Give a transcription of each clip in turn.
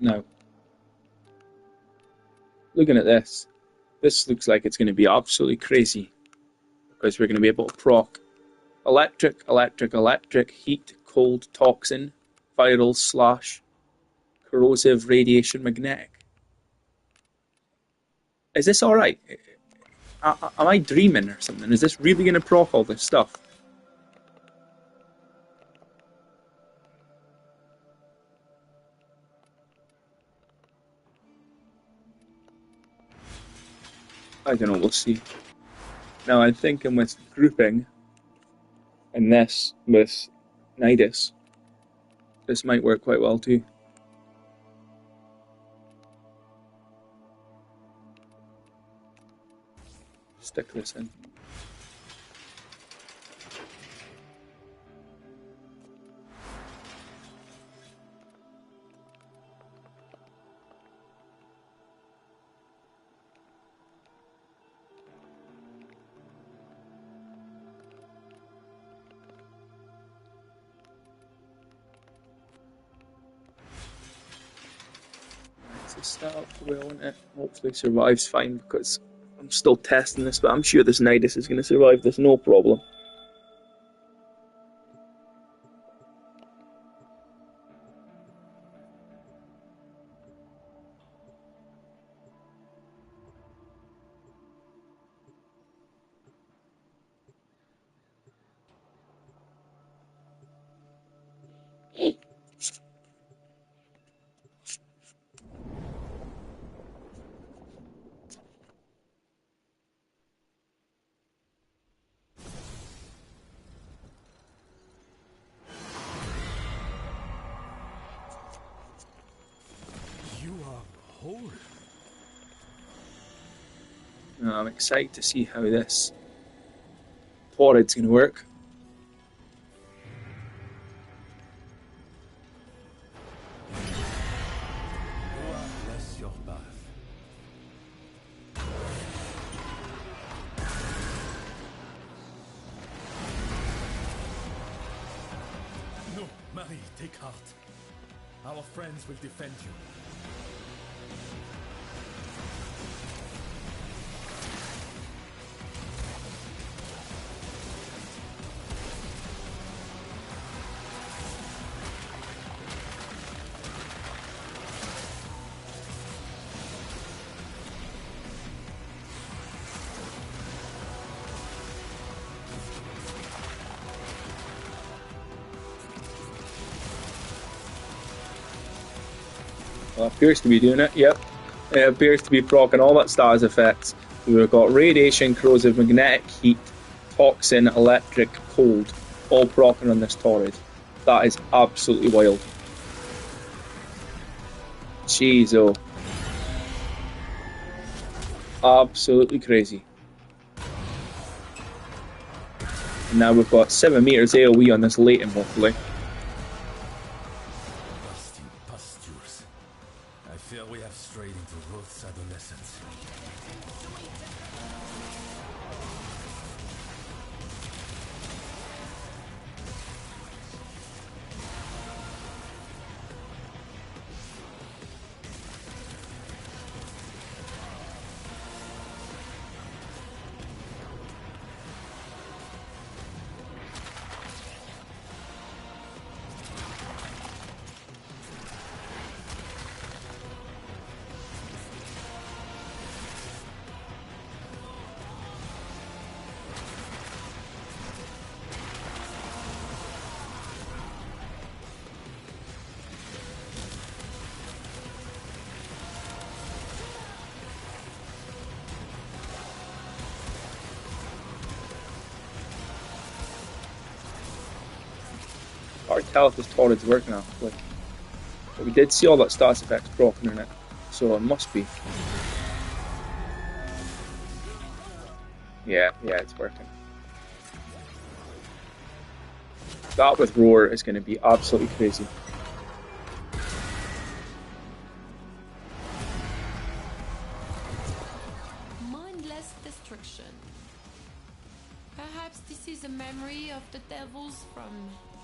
Now, looking at this, this looks like it's going to be absolutely crazy because we're going to be able to proc electric, electric, electric, heat, cold, toxin, viral, slash, corrosive, radiation, magnetic. Is this alright? Am I dreaming or something? Is this really going to proc all this stuff? I don't know, we'll see. Now I'm thinking with grouping and this with Nidus, this might work quite well too. Stick this in. Let's start off well in it. Hopefully survives fine because I'm still testing this, but I'm sure this Nidus is going to survive this no problem. I'm excited to see how this torrid's going to work. No, Marie, take heart. Our friends will defend you. Well, it appears to be doing it, yep. It appears to be proccing all that status effects. We've got radiation, corrosive, magnetic, heat, toxin, electric, cold, all proccing on this torrid. That is absolutely wild. Jeez, oh. Absolutely crazy. And now we've got 7 meters AoE on this latent, hopefully. I fear we have strayed into Roth's adolescence. Hard to tell if this torrid's working now. But we did see all that status effects broken in it, so it must be. Yeah, it's working. That with Roar is going to be absolutely crazy. Mindless destruction. Perhaps this is a memory of the devils from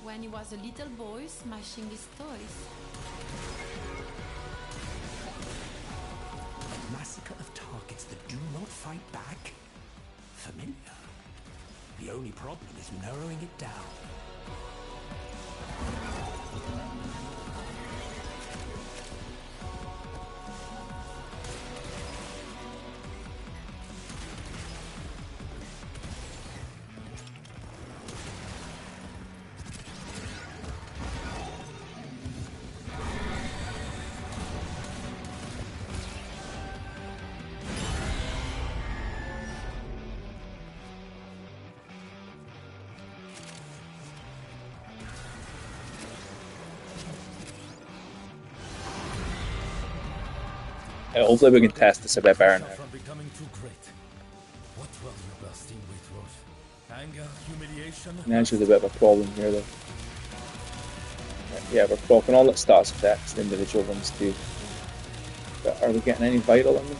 when he was a little boy smashing his toys. familiar. The only problem is narrowing it down. Hopefully we can test this a bit better now. From becoming too great. What were you bursting with, Rose? Anger, humiliation? There's a bit of a problem here though. Yeah, we're proccing all the stats effects, the individual ones too. But are we getting any vital in them?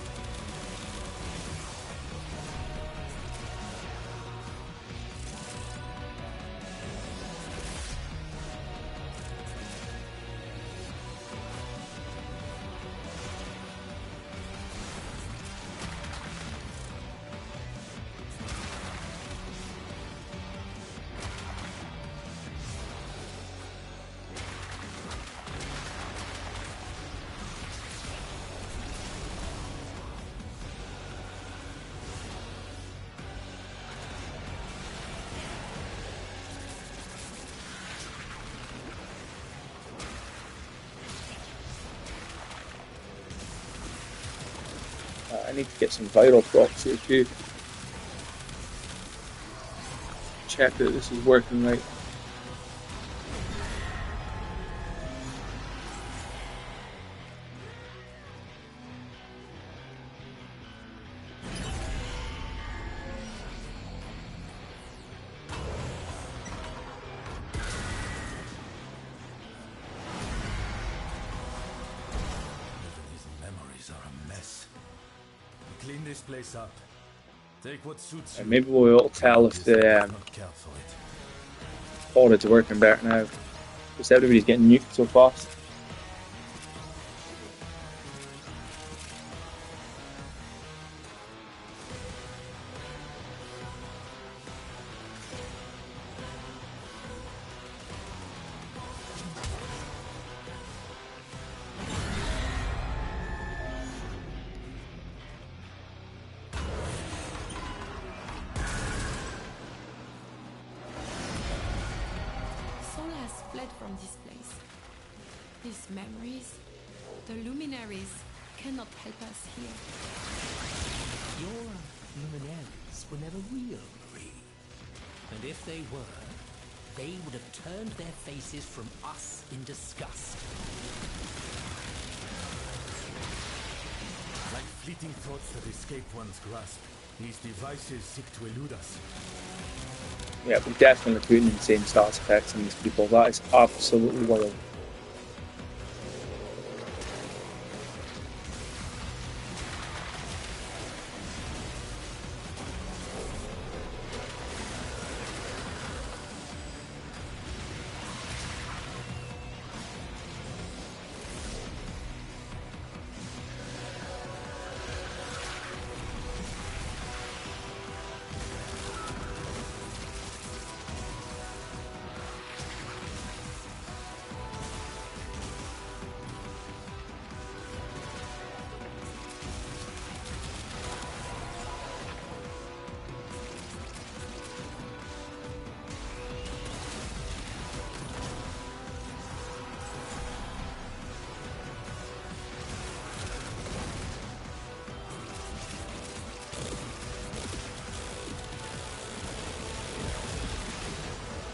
I need to get some vital procs here too. Check that this is working right. Clean this place up. Take what suits you. And maybe we'll tell if the Don't care for it. audit's working better now. Because everybody's getting nuked so fast. Soul has fled from this place. These memories, the luminaries, cannot help us here. Your luminaries were never real, Marie. And if they were, they would have turned their faces from us in disgust. Like fleeting thoughts that escape one's grasp, these devices seek to elude us. Yeah, we're definitely putting insane stats effects on these people. That is absolutely wild.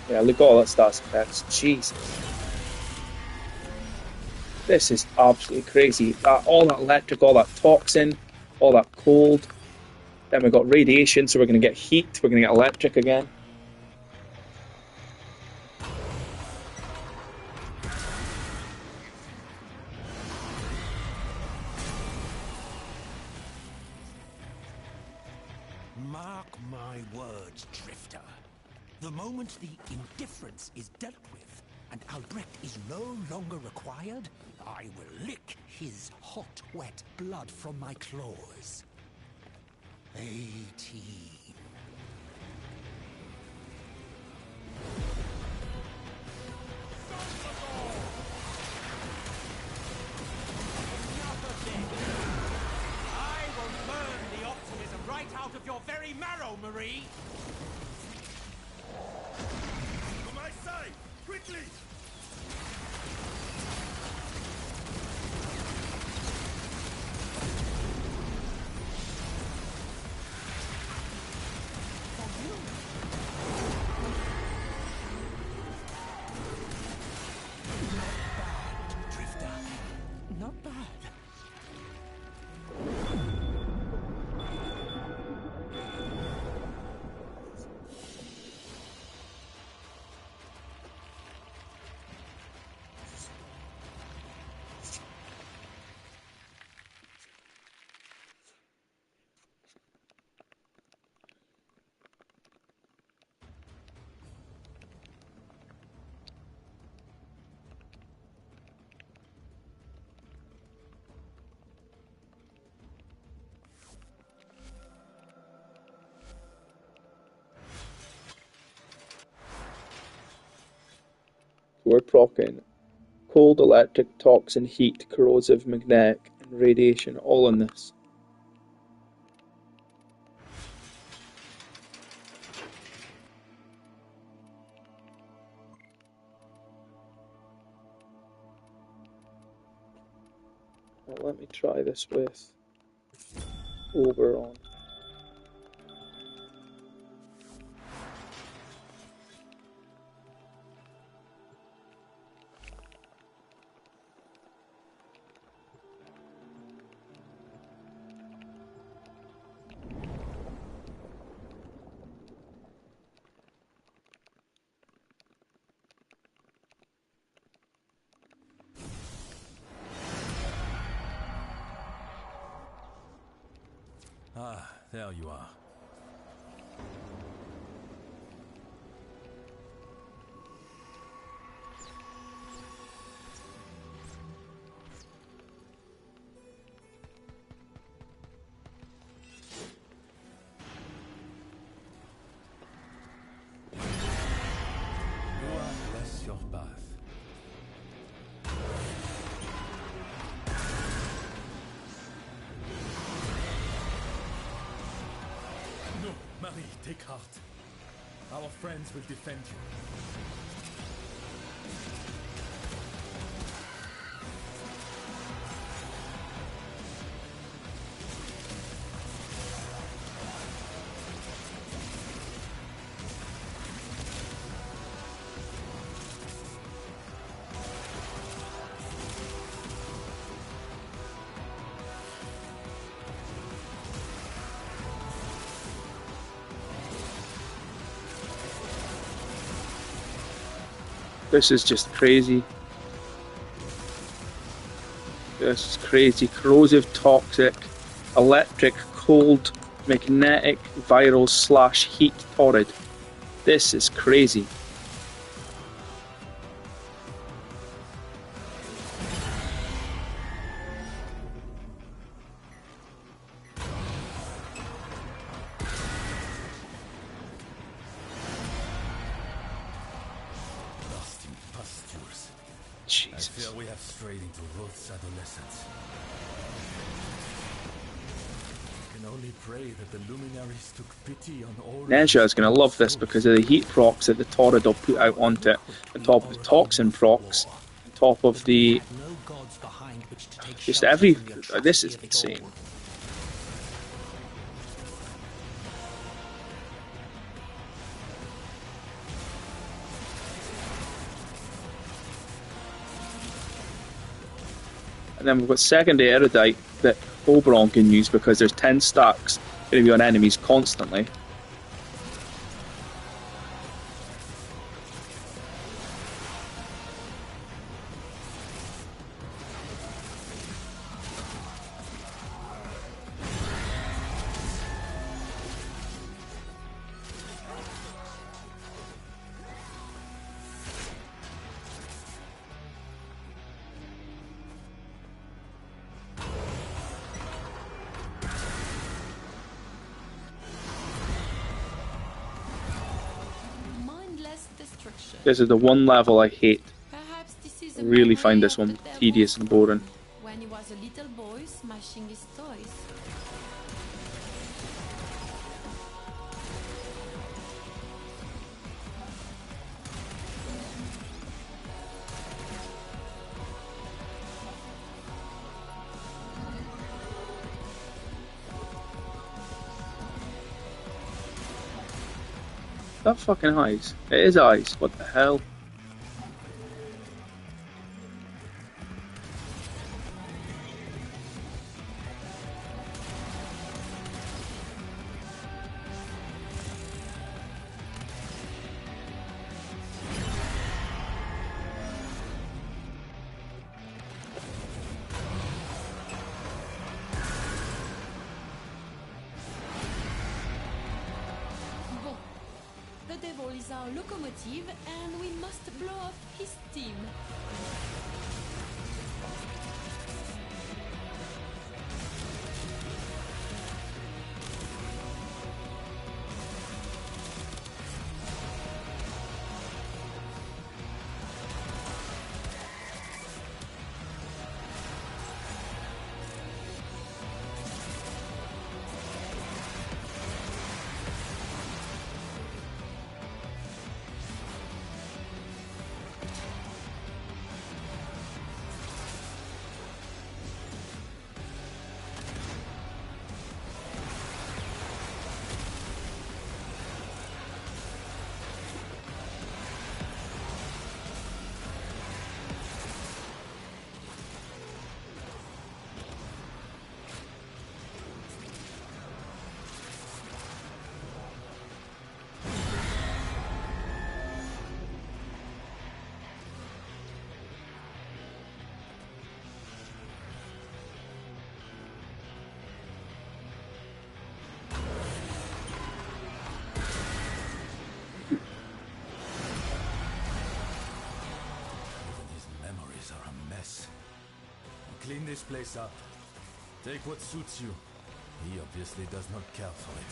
Yeah, look at all that stats effects. Jesus. This is absolutely crazy. All that electric, all that toxin, all that cold. Then we've got radiation, so we're going to get heat. We're going to get electric again. Mark my words, Drifter. The moment the indifference is dealt with, and Albrecht is no longer required, I will lick his hot, wet blood from my claws. 18. out of your very marrow, Marie! To my side! Quickly! Drifter, not bad. We're proccing cold, electric, toxin, heat, corrosive, magnetic, and radiation all in this. Now let me try this with Oberon. Ah, there you are. Bless your path. No, Marie, take heart. Our friends will defend you. This is just crazy. This is crazy. Corrosive, toxic, electric, cold, magnetic, viral / heat torrid. This is crazy. Lost in pastures. I Jesus. fear we have strayed into Roth's adolescence. I can only pray that the luminaries took pity on all. Nezha is going to love this because of the heat procs that the Torrid will put out onto it, on top of the toxin procs, on top of the... No gods behind which to take just shelter every... from the This is atrocity of it insane. all. And then we've got secondary erudite that Oberon can use because there's 10 stacks going to be on enemies constantly. Mindless destruction. This is the one level I hate. Perhaps this is I a really memory find this of one the devil tedious and boring. when he was a little boy smashing his toys. that fucking eyes? It is eyes. What the hell? Bon. The devil is our locomotive and we must blow off his steam. Clean this place up. Take what suits you. He obviously does not care for it.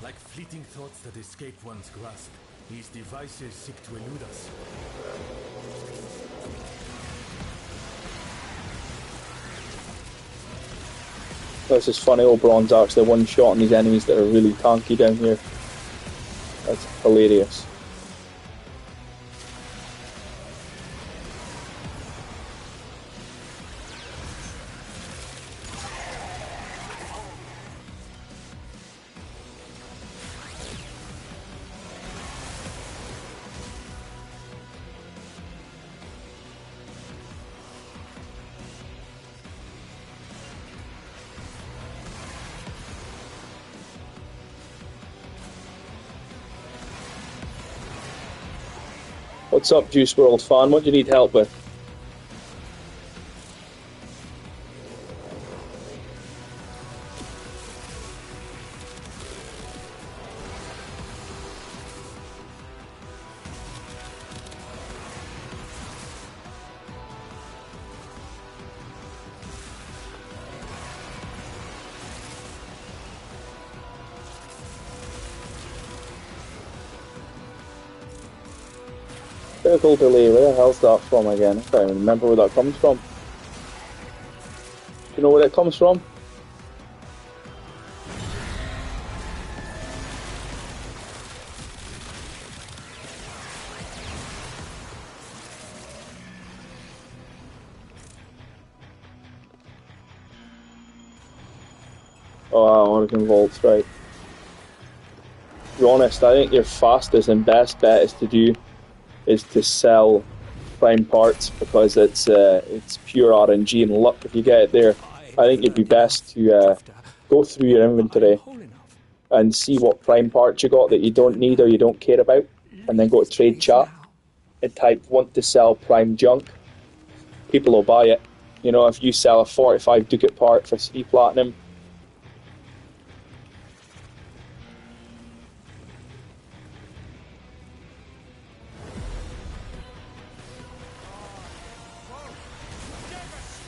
Like fleeting thoughts that escape one's grasp, these devices seek to elude us. This is funny, old Bronze Arcs, they're one shot on these enemies that are really tanky down here. That's hilarious. What's up, Juice World fan? What do you need help with? Critical delay, where the hell's that from again? I can't even remember where that comes from. Do you know where it comes from? Oh, Oregon Volts, right. To be honest, I think your fastest and best bet is to sell prime parts, because it's pure RNG and luck if you get it there. I think it'd be best to go through your inventory and see what prime parts you got that you don't need or you don't care about, and then go to trade chat and type "want to sell prime junk." People will buy it. You know, if you sell a 45 Ducat part for 3 platinum,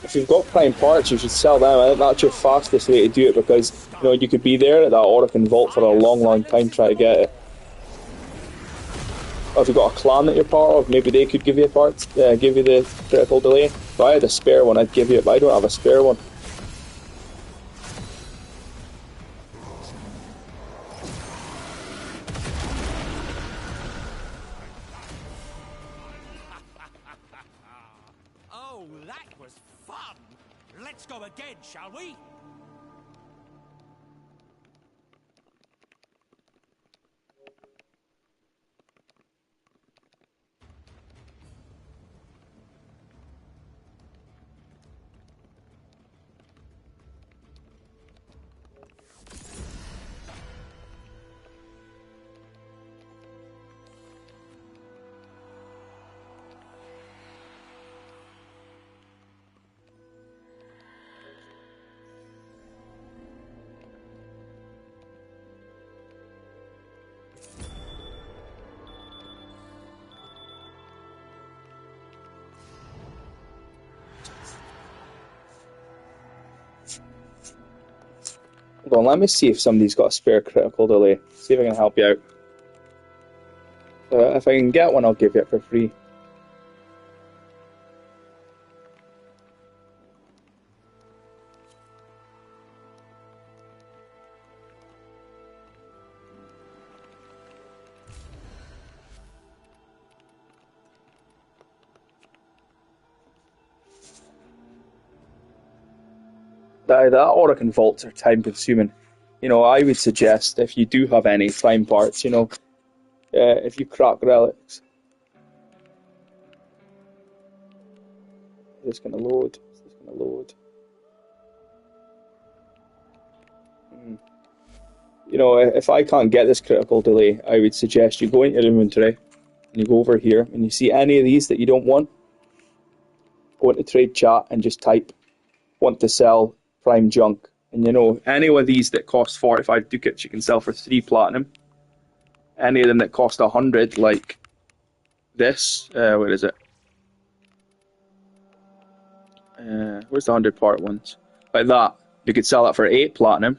if you've got prime parts, you should sell them. I think that's your fastest way to do it, because You know, you could be there at that Orokin Vault for a long time trying to get it. Or if you've got a clan that you're part of, maybe they could give you give you the critical delay. If I had a spare one, I'd give you it, but I don't have a spare one. Oh, that was fun! Let's go again, shall we? Hold on, let me see if somebody's got a spare critical delay. See if I can help you out. If I can get one, I'll give you it for free. That Orokin vaults are time consuming. You know, I would suggest if you do have any prime parts, you know, if you crack relics. Is this going to load? Is this going to load? You know, if I can't get this critical delay, I would suggest you go into your inventory and you go over here and you see any of these that you don't want, go into trade chat and just type want to sell prime junk. And you know, any of these that cost 45 ducats you can sell for 3 platinum. Any of them that cost 100, like this, where is it? Where's the 100 part ones? Like that, you could sell that for 8 platinum.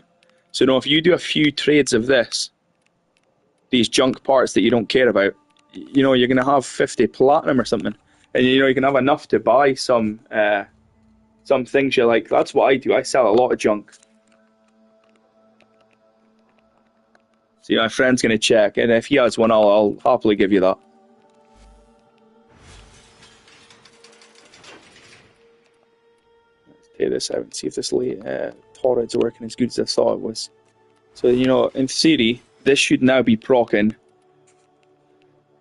So you know, if you do a few trades of this, these junk parts that you don't care about, you know, you're going to have 50 platinum or something. And you know, you can have enough to buy some things you like. That's what I do. I sell a lot of junk. So you know, my friend's going to check, and if he has one, I'll happily give you that. Let's take this out and see if this torrid's working as good as I thought it was. So, you know, in theory, this should now be proccing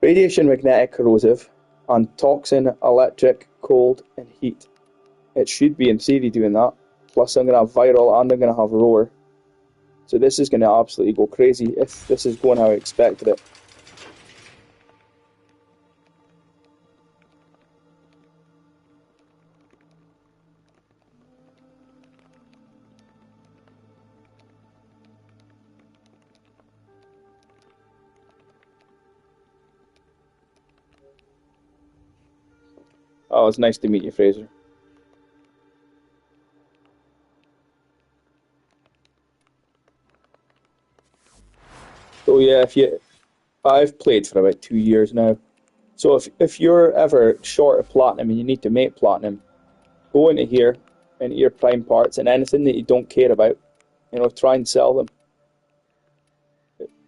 radiation, magnetic, corrosive, and toxin, electric, cold, and heat. It should be in theory doing that. Plus I'm going to have viral and I'm going to have roar. So this is going to absolutely go crazy if this is going how I expected it. Oh, it's nice to meet you, Fraser. So yeah, I've played for about 2 years now. So if you're ever short of platinum and you need to make platinum, go into here, into your prime parts, and anything that you don't care about, you know, try and sell them.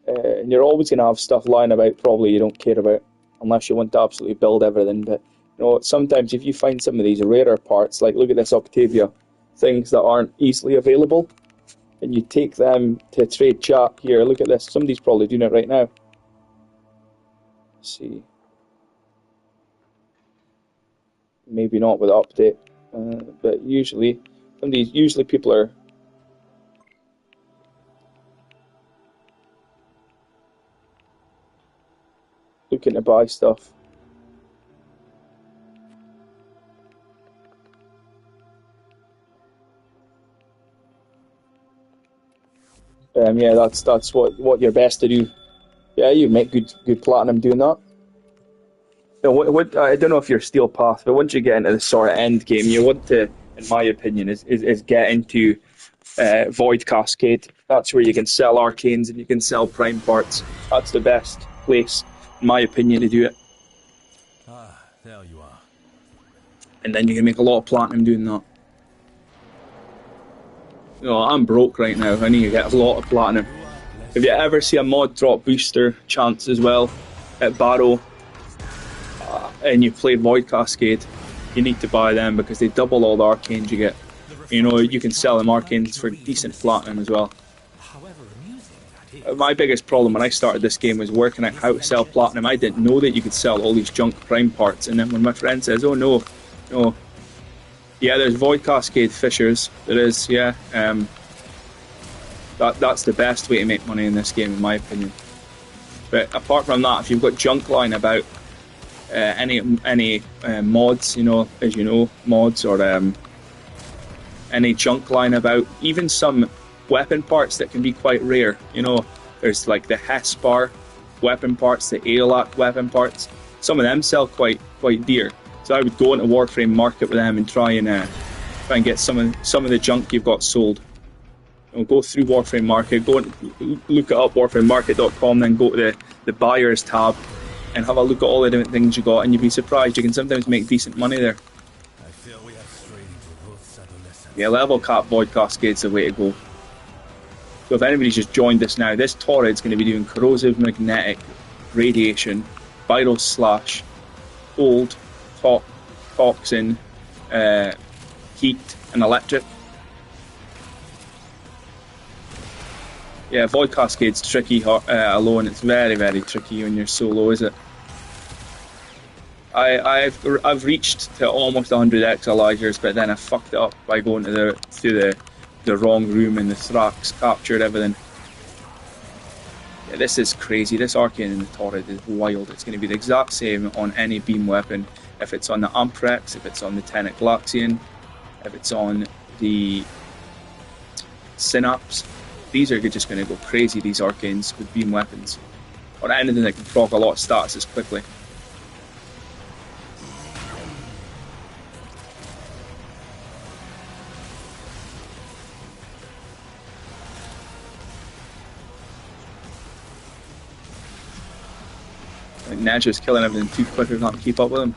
And you're always going to have stuff lying about probably you don't care about, unless you want to absolutely build everything. But you know, sometimes if you find some of these rarer parts, like look at this Octavia, things that aren't easily available, and you take them to trade chat here. Look at this. Somebody's probably doing it right now. Let's see. Maybe not with the update, but usually people are looking to buy stuff. Yeah, that's what you're best to do. Yeah, you make good platinum doing that. I don't know if you're steel path, but once you get into the sort of end game, you want to, in my opinion, is get into void cascade. That's where you can sell arcanes and you can sell prime parts. That's the best place, in my opinion, to do it. Ah, there you are. And then you can make a lot of platinum doing that. You know, I'm broke right now. I need to get a lot of platinum. If you ever see a mod drop booster chance as well at Barrow, and you play Void Cascade, you need to buy them because they double all the arcanes you get. You know, you can sell them arcanes for decent platinum as well. My biggest problem when I started this game was working out how to sell platinum. I didn't know that you could sell all these junk prime parts, and then when my friend says, "Oh no, yeah, there's Void Cascade fissures," there is, yeah. That's the best way to make money in this game, in my opinion. But apart from that, if you've got junk lying about, any mods, you know, as you know, mods or any junk lying about, even some weapon parts that can be quite rare. You know, there's like the Hespar weapon parts, the Aeolak weapon parts. Some of them sell quite dear. So I would go into Warframe Market with them and try and get some of the junk you've got sold. You know, go through Warframe Market, go and look it up, warframemarket.com, then go to the buyers tab and have a look at all the different things you got, and you'd be surprised. You can sometimes make decent money there. I feel we have strayed into Ruth's adolescence. Yeah, level cap Void Cascade's the way to go. So if anybody's just joined us now, this Torrid's going to be doing corrosive, magnetic, radiation, vital slash, cold, toxin, heat, and electric. Yeah, Void Cascade's tricky alone. It's very, very tricky when you're solo, is it? I've reached to almost 100 Exilizers, but then I fucked it up by going to the wrong room, and the Thrax captured everything. Yeah, this is crazy. This arcane in the Torrid is wild. It's going to be the exact same on any beam weapon. If it's on the Amprex, if it's on the Tenet Glaxian, if it's on the Synapse, these are just going to go crazy, these arcanes with beam weapons. Or anything that can proc a lot of stats as quickly. Like Neja's killing everything too quick, I can't keep up with him.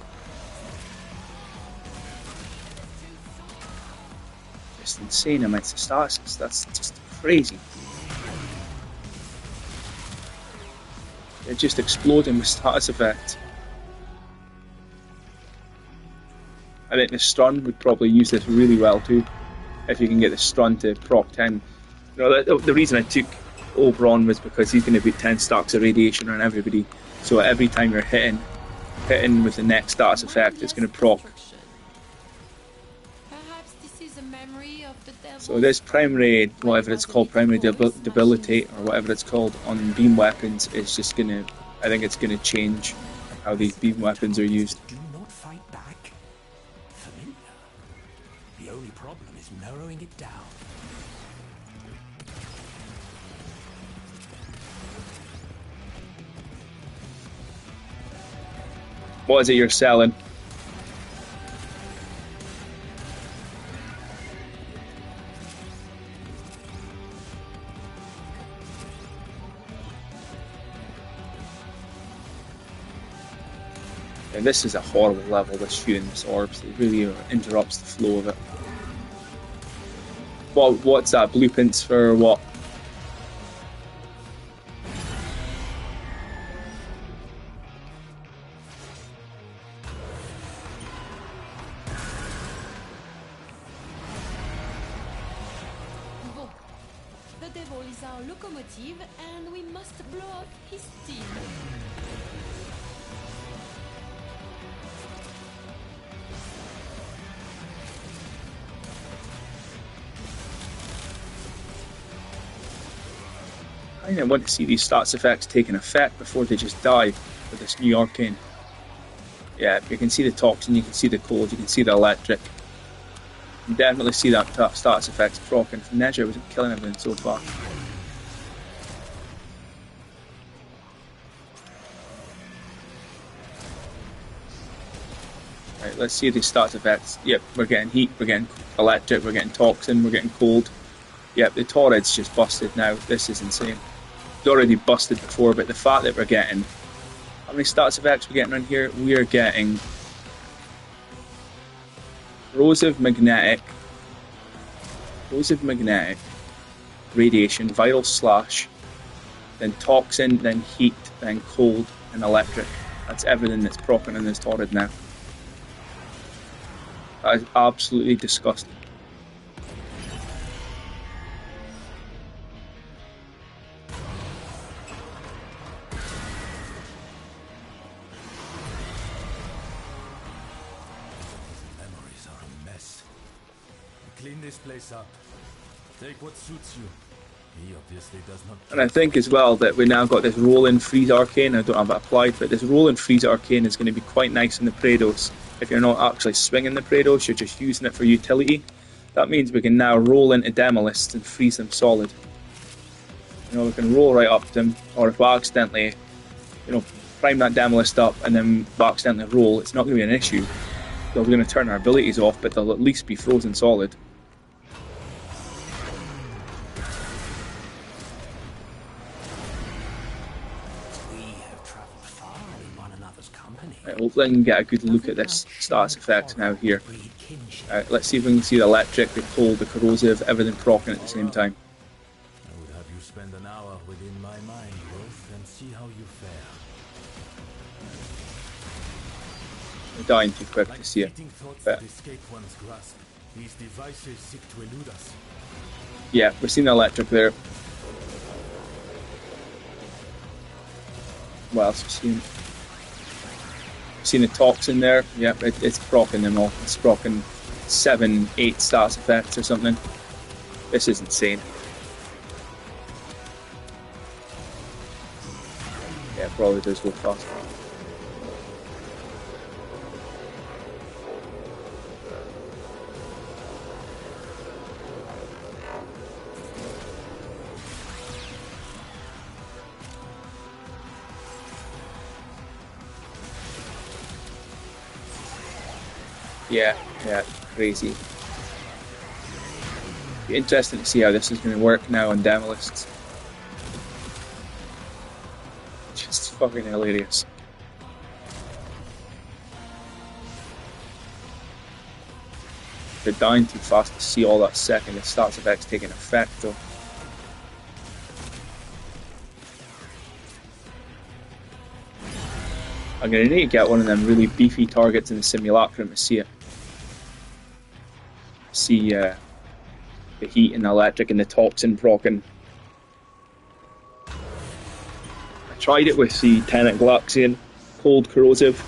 Just insane amounts of statuses, that's just crazy. They're just exploding with status effects. I think the Strun would probably use this really well too, if you can get the Strun to proc 10. You know, the reason I took Oberon was because he's going to put 10 stacks of radiation on everybody, so every time you're hitting with the next status effect, it's going to proc. Perhaps this is a memory of the devil. So this primary, whatever it's called, primary debilitate, or whatever it's called, on beam weapons is just going to, I think it's going to change how these beam weapons are used. Do not fight back. Familiar. The only problem is narrowing it down. What is it you're selling? And this is a horrible level, this shooting this orbs. It really interrupts the flow of it. What's that? Blueprints for what? Bon. The devil is our locomotive, and we must blow up his steam. I want to see these stats effects taking effect before they just die with this new arcane. Yeah, you can see the toxin, you can see the cold, you can see the electric. You can definitely see that stats effects proccing. Neja was killing everything so far. Right, let's see these stats effects. Yep, we're getting heat, we're getting electric, we're getting toxin, we're getting cold. Yep, the Torrid's just busted now. This is insane. It's already busted before, but the fact that we're getting... How many stats effects we're getting on here? We are getting... Corrosive Magnetic, Radiation, Vital Slash, then Toxin, then Heat, then Cold, and Electric. That's everything that's proccing in this Torrid now. That is absolutely disgusting. Memories are a mess. Clean this place up. Take what suits you. He obviously does not. And I think as well that we now got this roll-in freeze arcane. I don't have it applied, but this roll-in freeze arcane is going to be quite nice in the Praedos. If you're not actually swinging the Praedos, you're just using it for utility. That means we can now roll into Demolists and freeze them solid. You know, we can roll right up to them, or if we accidentally, you know, prime that Demolist up and then we accidentally roll, it's not going to be an issue. We're going to turn our abilities off, but they'll at least be frozen solid. Hopefully I can get a good look at this status effect now here. Let's see if we can see the electric, the cold, the corrosive, everything proccing at the same time. I would have you spend an hour within my mind, Wolf, and see how you fare. I'm dying too quick to see it. But Escape one's grasp. These devices seek to elude us. yeah, we're seeing the electric there. What else we seeing? Seen the toxin there. Yep, it's proccing them all. It's proccing 7, 8 stats effects or something. This is insane. Yeah, probably does go faster. Yeah, crazy. Be interesting to see how this is going to work now on Demolists. Just fucking hilarious. They're dying too fast to see all that second. The stats effects taking effect though. I'm going to need to get one of them really beefy targets in the simulacrum to see it. See the heat and the electric and the toxin proccing. I tried it with the Tenet Galaxian, cold corrosive,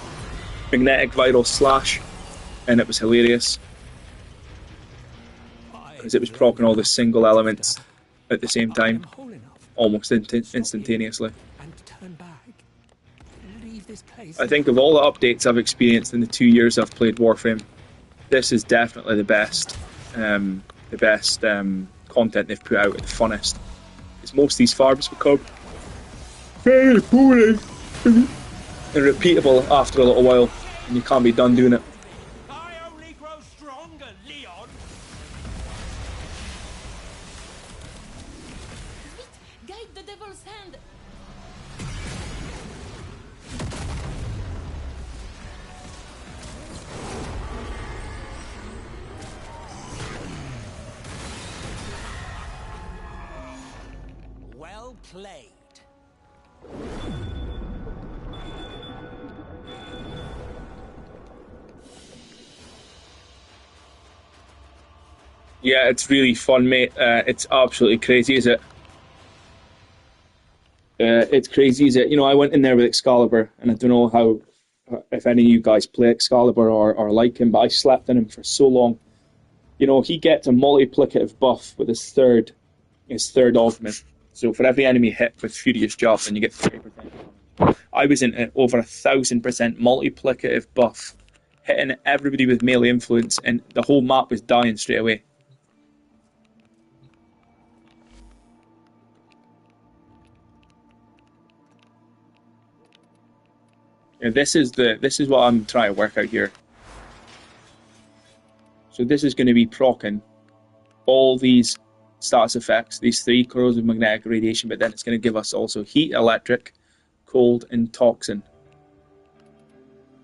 magnetic vital slash, and it was hilarious. Because it was proccing all the single elements at the same time, almost instantaneously. I think of all the updates I've experienced in the 2 years I've played Warframe, this is definitely the best content they've put out, the funnest. Because most of these farms become very boring and repeatable after a little while, and you can't be done doing it. I only grow stronger, Leon. Guide the devil's hand! Well played. Yeah, it's really fun, mate. It's absolutely crazy, is it? It's crazy, is it? You know, I went in there with Excalibur, and I don't know how, if any of you guys play Excalibur or like him, but I slept in him for so long. You know, he gets a multiplicative buff with his third augment. So for every enemy hit with Furious Job, then you get 30%. I was in over 1,000% multiplicative buff, hitting everybody with melee influence, and the whole map was dying straight away. And this is what I'm trying to work out here. So this is going to be proccing all these status effects, these three: corrosive, magnetic, radiation, but then it's going to give us also heat, electric, cold, and toxin,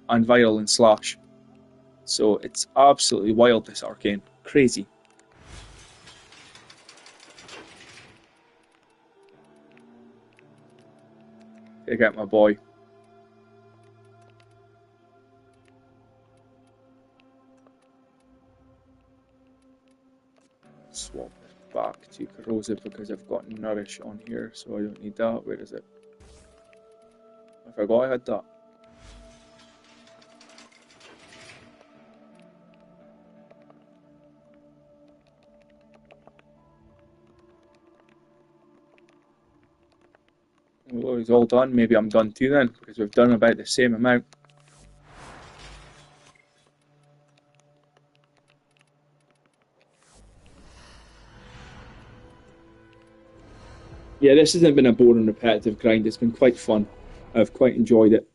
and viral and slash. So it's absolutely wild, this arcane. Crazy. Take out my boy. Swap this back to corrosive because I've got nourish on here, so I don't need that. Where is it? I forgot I had that. Well, it's all done. Maybe I'm done too then, because we've done about the same amount. Yeah, this hasn't been a boring repetitive grind. It's been quite fun. I've quite enjoyed it.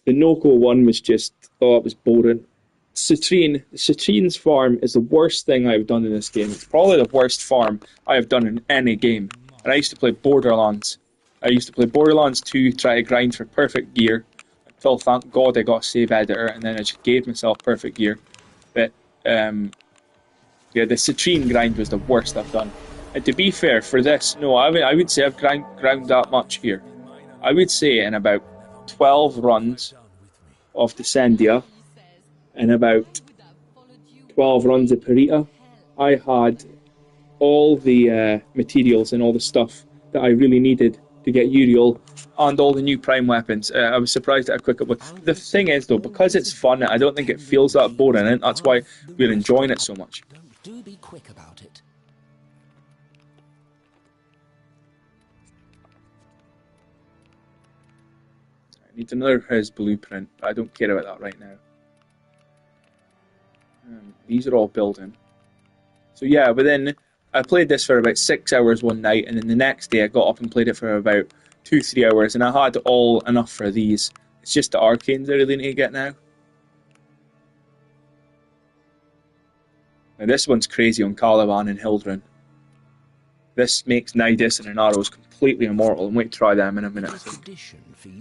The Noko one was just, oh, it was boring. Citrine's farm is the worst thing I've done in this game. It's probably the worst farm I have done in any game. And I used to play Borderlands. I used to play Borderlands 2, try to grind for perfect gear, until thank God I got a save editor, and then I just gave myself perfect gear. But, yeah, the Citrine grind was the worst I've done. And to be fair, for this, no, I would say I've ground that much here. I would say in about 12 runs of Descendia and about 12 runs of Perita, I had all the materials and all the stuff that I really needed to get Uriel and all the new prime weapons. I was surprised at how quick it was. The thing is, though, because it's fun, I don't think it feels that boring, and that's why we're enjoying it so much. Do be quick about it. I need another his blueprint, but I don't care about that right now. These are all building. So yeah, but then I played this for about 6 hours one night, and then the next day I got up and played it for about 2-3 hours, and I had all enough for these. It's just the arcanes I really need to get now. Now this one's crazy on Caliban and Hildryn. This makes Nidus and Inaros completely immortal. I'm waiting to try them in a minute,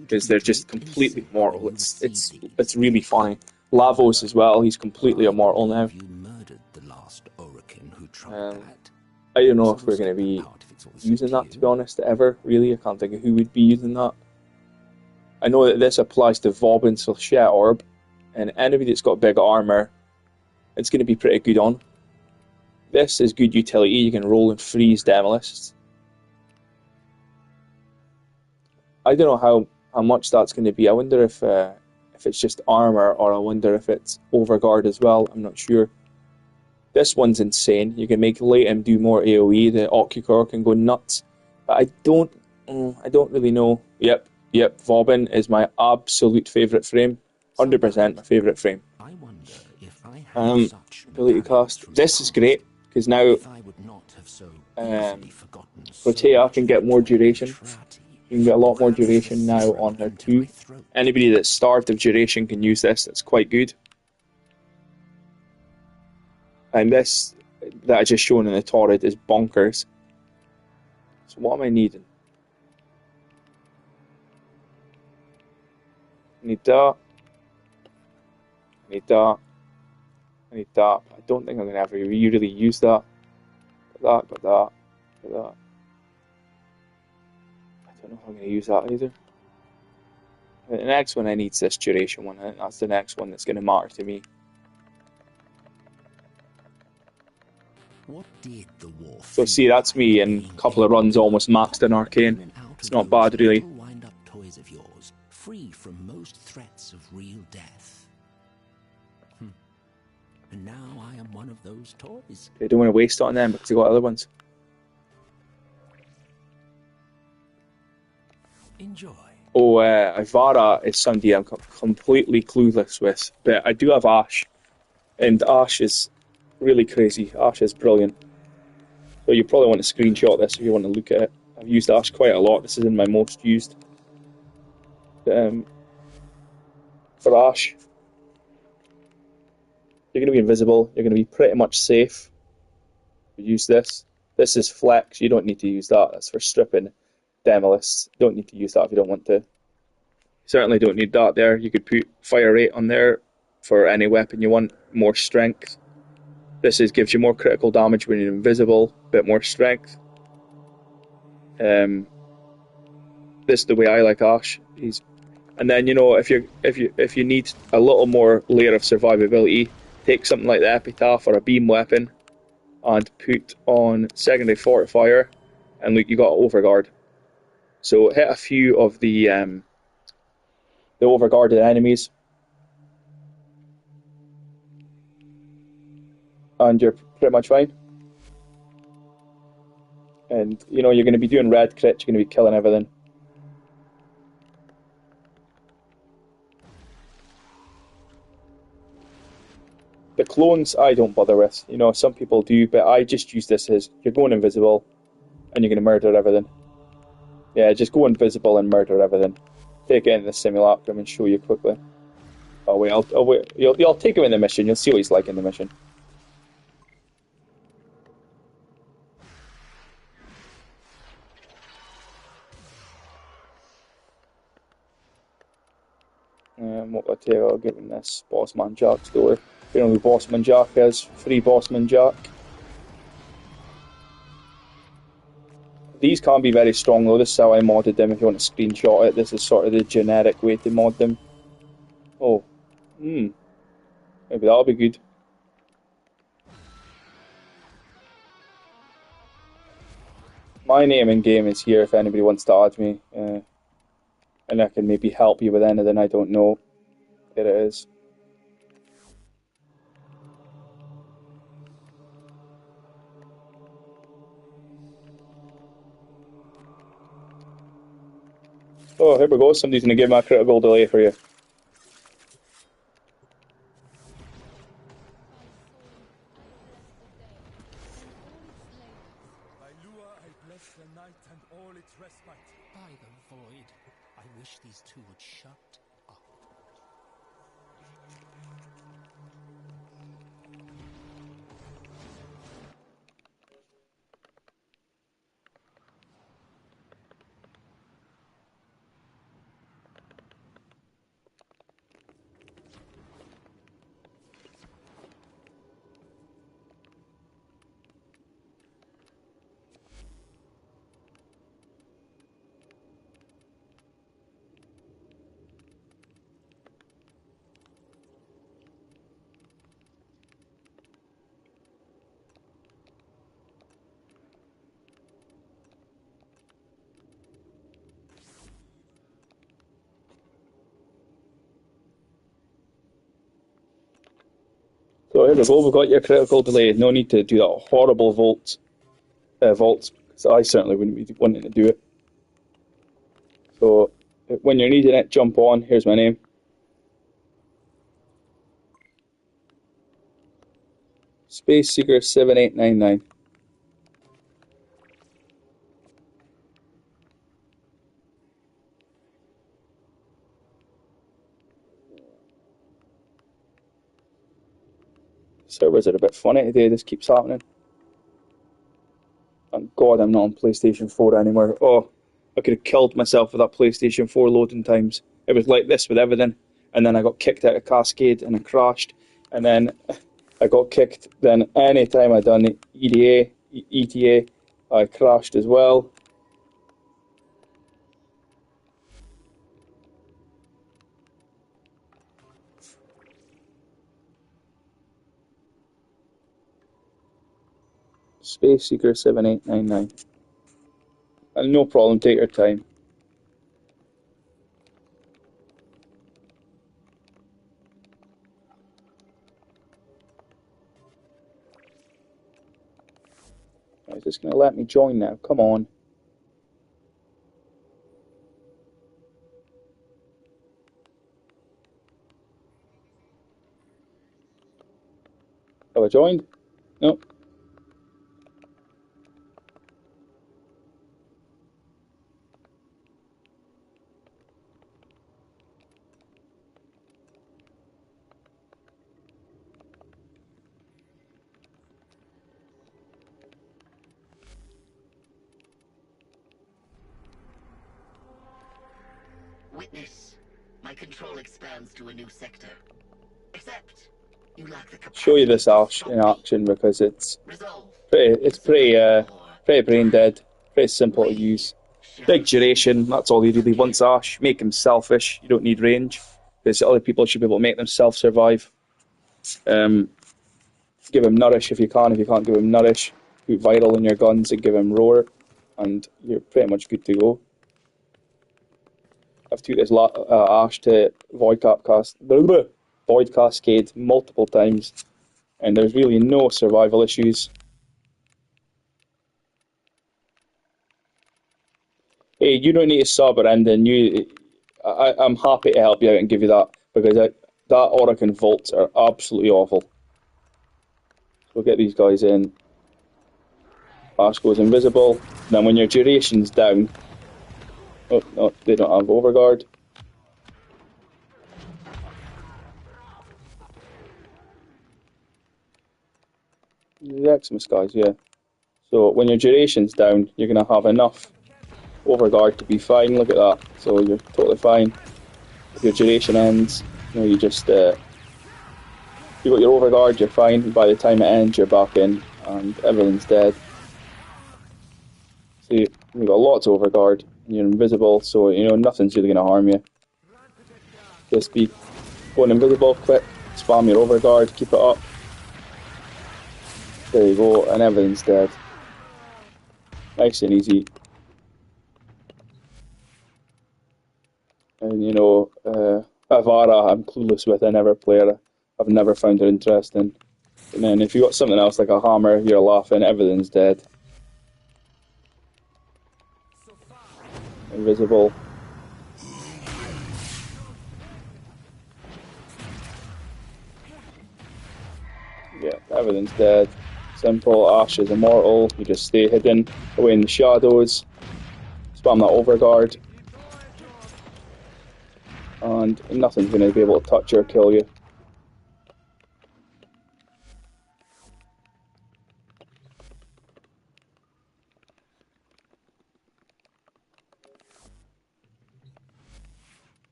because they're just completely immortal. It's really funny. Lavos as well, he's completely immortal now. I don't know if we're going to be using that, to be honest, ever, really. I can't think of who would be using that. I know that this applies to Vauban's Flechette Orb, and anybody that's got big armour, it's going to be pretty good on. This is good utility. You can roll and freeze Demolists. I don't know how much that's going to be. I wonder if it's just armour, or I wonder if it's overguard as well. I'm not sure. This one's insane. You can make Latem do more AoE. The Ocucor can go nuts. But I don't really know. Yep. Vauban is my absolute favourite frame. 100% my favourite frame. I wonder if I had such ability cast. This is great, because now Protea can get more duration. You can get a lot more duration now on her too. Anybody that's starved of duration can use this. That's quite good. And this that I just shown in the Torrid is bonkers. So what am I needing? I need that. I need that. I need that. I don't think I'm going to ever really use that. Got that. Got that. I don't know if I'm going to use that either. The next one I need this duration one. I think that's the next one that's going to matter to me. What did the Warframe So see, that's me in a couple of runs almost maxed an arcane. It's not bad, really. Wind-up toys of yours, free from most threats of real death. And now I am one of those toys. I don't want to waste it on them because I got other ones. Enjoy. Oh, Ivara is somebody I'm completely clueless with, but I do have Ashe, and Ashe is really crazy. Ashe is brilliant. So you probably want to screenshot this if you want to look at it. I've used Ashe quite a lot. This is in my most used. For Ashe, you're going to be invisible. You're going to be pretty much safe. Use this. This is flex. You don't need to use that. That's for stripping demolists. Don't need to use that if you don't want to. Certainly don't need that there. You could put fire rate on there for any weapon you want. More strength. This gives you more critical damage when you're invisible. Bit more strength. This is the way I like Ash. And then if you need a little more layer of survivability, take something like the Epitaph or a beam weapon and put on secondary fortifier, and look, you got overguard. So hit a few of the overguarded enemies, and you're pretty much fine. And you're going to be doing red crits. You're going to be killing everything. The clones I don't bother with. Some people do, but I just use this as you're going invisible and you're going to murder everything. Yeah, just go invisible and murder everything. Take it in the simulacrum and show you quickly. Oh wait, I'll wait. You'll take him in the mission. You'll see what he's like in the mission. What I'll take, I'll give him this Bossman Jack's door. You know who Bossman Jack is? Free Bossman Jack. These can't be very strong though. This is how I modded them. If you want to screenshot it, this is sort of the generic way to mod them. Oh, maybe that'll be good. My name in game is here if anybody wants to add me, and I can maybe help you with anything I don't know. There it is. Oh, here we go. Somebody's going to give me a critical delay for you. By Lua, I bless the night and all its respite. By the void, I wish these two would shut up. So here we go. We've got your critical delay. No need to do that horrible vault. So I certainly wouldn't be wanting to do it. So when you're needing it, jump on. Here's my name. Space Seeker 7899. Servers are a bit funny today. This keeps happening. Thank God I'm not on PlayStation 4 anymore. Oh, I could have killed myself with that PlayStation 4 loading times. It was like this with everything. And then I got kicked out of Cascade and I crashed. And then I got kicked. Then any time I done ETA, I crashed as well. Space Seeker 7899. And no problem, take your time. It's just going to let me join now. Come on. Have I joined? No. witness. My control expands to a new sector. Except, you lack the capacity Show you this to Ash stop in me. action because it's Resolve. pretty brain dead, pretty simple to use. Big duration, that's all he really wants, Ash. Make him selfish, you don't need range. Because other people should be able to make themselves survive. Give him nourish if you can. If you can't give him nourish, put vital in your guns and give him roar, and you're pretty much good to go. I've took this Ash to Void Cascade multiple times, and there's really no survival issues. Hey, you don't need to sub or anything. I'm happy to help you out and give you that because that Oracle Vaults are absolutely awful. We'll get these guys in. Ash goes invisible. Then when your duration's down, oh no, they don't have overguard. The Xmas guys, yeah. So when your duration's down, you're gonna have enough overguard to be fine. Look at that. So you're totally fine. If your duration ends, you just you got your overguard, you're fine. By the time it ends, you're back in, and everything's dead. So you've got lots of overguard, and you're invisible, so nothing's really gonna harm you. Just be going invisible, quick, spam your overguard, keep it up. There you go, and everything's dead. Nice and easy. And Avara, I'm clueless with. I never play her. I've never found her interesting. And then if you got something else like a hammer, you're laughing. Everything's dead. Invisible. Yeah, everything's dead. Simple. Ash is immortal. You just stay hidden away in the shadows. Spam that overguard. And nothing's going to be able to touch or kill you.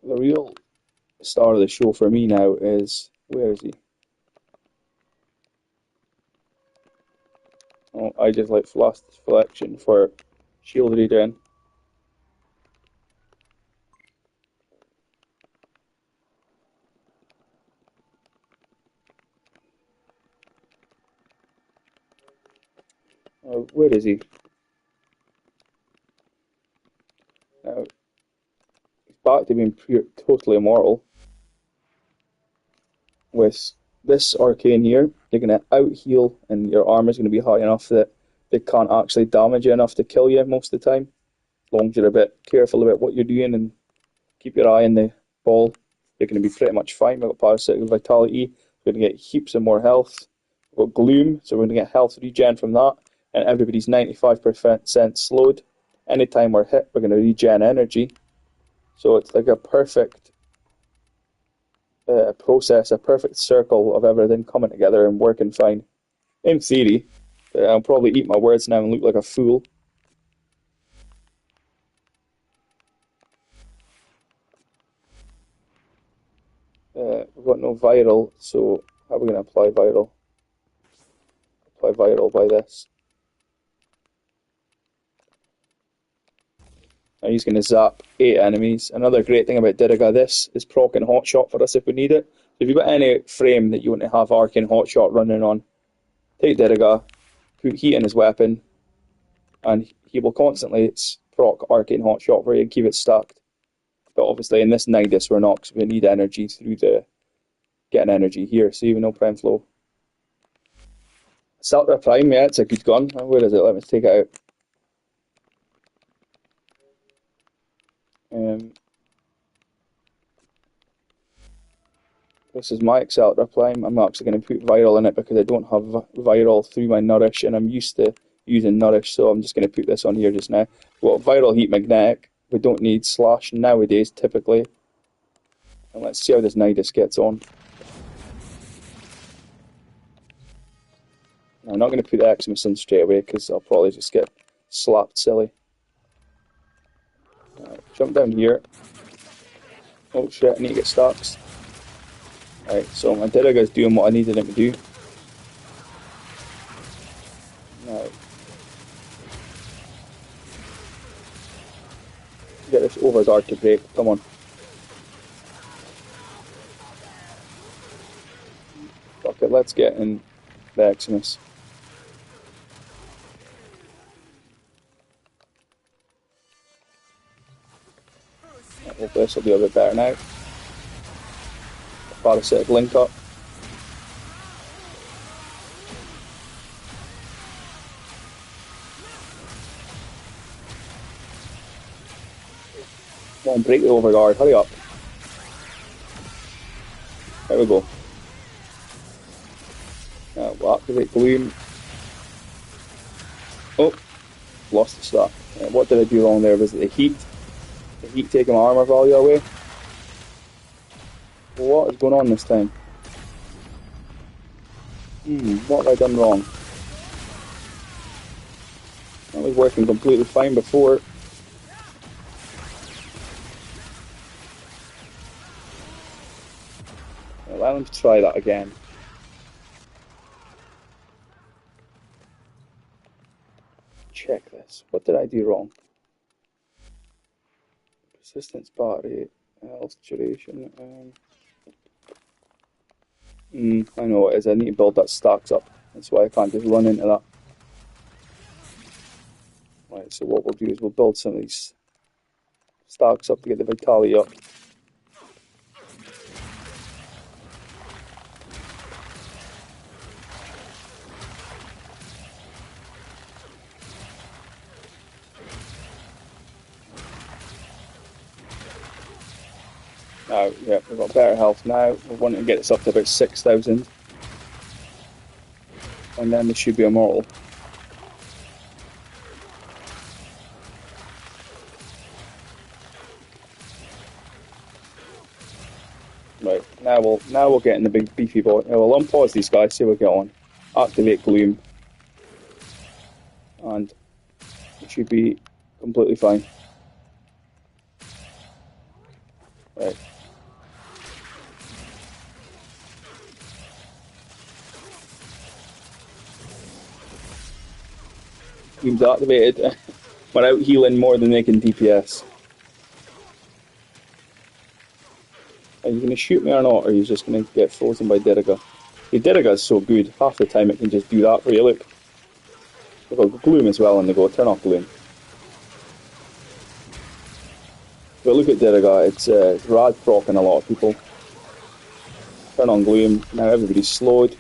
The real star of the show for me now is, where is he? Oh, I just like Flask Selection for shield regen. Where is he? Now, he's back to being totally immortal. With this arcane here, you're going to out heal, and your armor is going to be high enough that they can't actually damage you enough to kill you most of the time. As long as you're a bit careful about what you're doing and keep your eye on the ball, you're going to be pretty much fine. We've got Parasitic Vitality, we're going to get heaps of more health. We've got Gloom, so we're going to get health regen from that, and everybody's 95% slowed. Anytime we're hit, we're going to regen energy. So it's like a perfect process, a perfect circle of everything coming together and working fine. In theory, I'll probably eat my words now and look like a fool. We've got no viral, so how are we going to apply viral? Apply viral by this. Now he's going to zap 8 enemies. Another great thing about Diriga, this is proc and hotshot for us if we need it. If you've got any frame that you want to have arc and hotshot running on, take Diriga, put heat in his weapon, and he will constantly proc arc and hotshot for you and keep it stacked. But obviously in this Nidus we're not, because we need energy through the getting energy here, so even no prime flow. Saltra Prime, yeah, it's a good gun. Where is it? Let me take it out. This is my Accelerator Prime. I'm actually going to put Viral in it because I don't have Viral through my Nourish, and I'm used to using Nourish, so I'm just going to put this on here just now. We've got Viral Heat Magnetic. We don't need Slash nowadays, typically. And let's see how this Nidus gets on. I'm not going to put the Xmas in straight away because I'll probably just get slapped silly. jump down here. Oh shit, I need to get stocks. Right, so my Diriga's doing what I needed him to do. Now, get this overguard to break, come on. Fuck it, let's get in the Eximus. Hopefully this will be a bit better now. Parasitic link up. Come on, break the overguard, hurry up. There we go. Now we'll activate Gloom. Oh, lost the start. What did I do wrong there? Was it the heat? The heat taking my armor value away? What is going on this time? What have I done wrong? That was working completely fine before. Well, let's try that again. Check this. What did I do wrong? Persistence, battery, health, duration. I know what it is. I need to build that stacks up. That's why I can't just run into that. Right, so what we'll do is we'll build some of these stacks up to get the vitality up. Now, yeah, we've got better health now. We want to get this up to about 6,000. And then this should be immortal. Right, now we'll get in the big beefy boy. Now we'll unpause these guys, see what we get on. Activate Gloom. And it should be completely fine. Right. Gloom's activated. We're out healing more than they can DPS. Are you going to shoot me or not, or are you just going to get frozen by Diriga? Your Diriga is so good, half the time it can just do that for you, look. We've got Gloom as well on the go, turn off Gloom. But look at Diriga, it's rad procking a lot of people. Turn on Gloom, now everybody's slowed.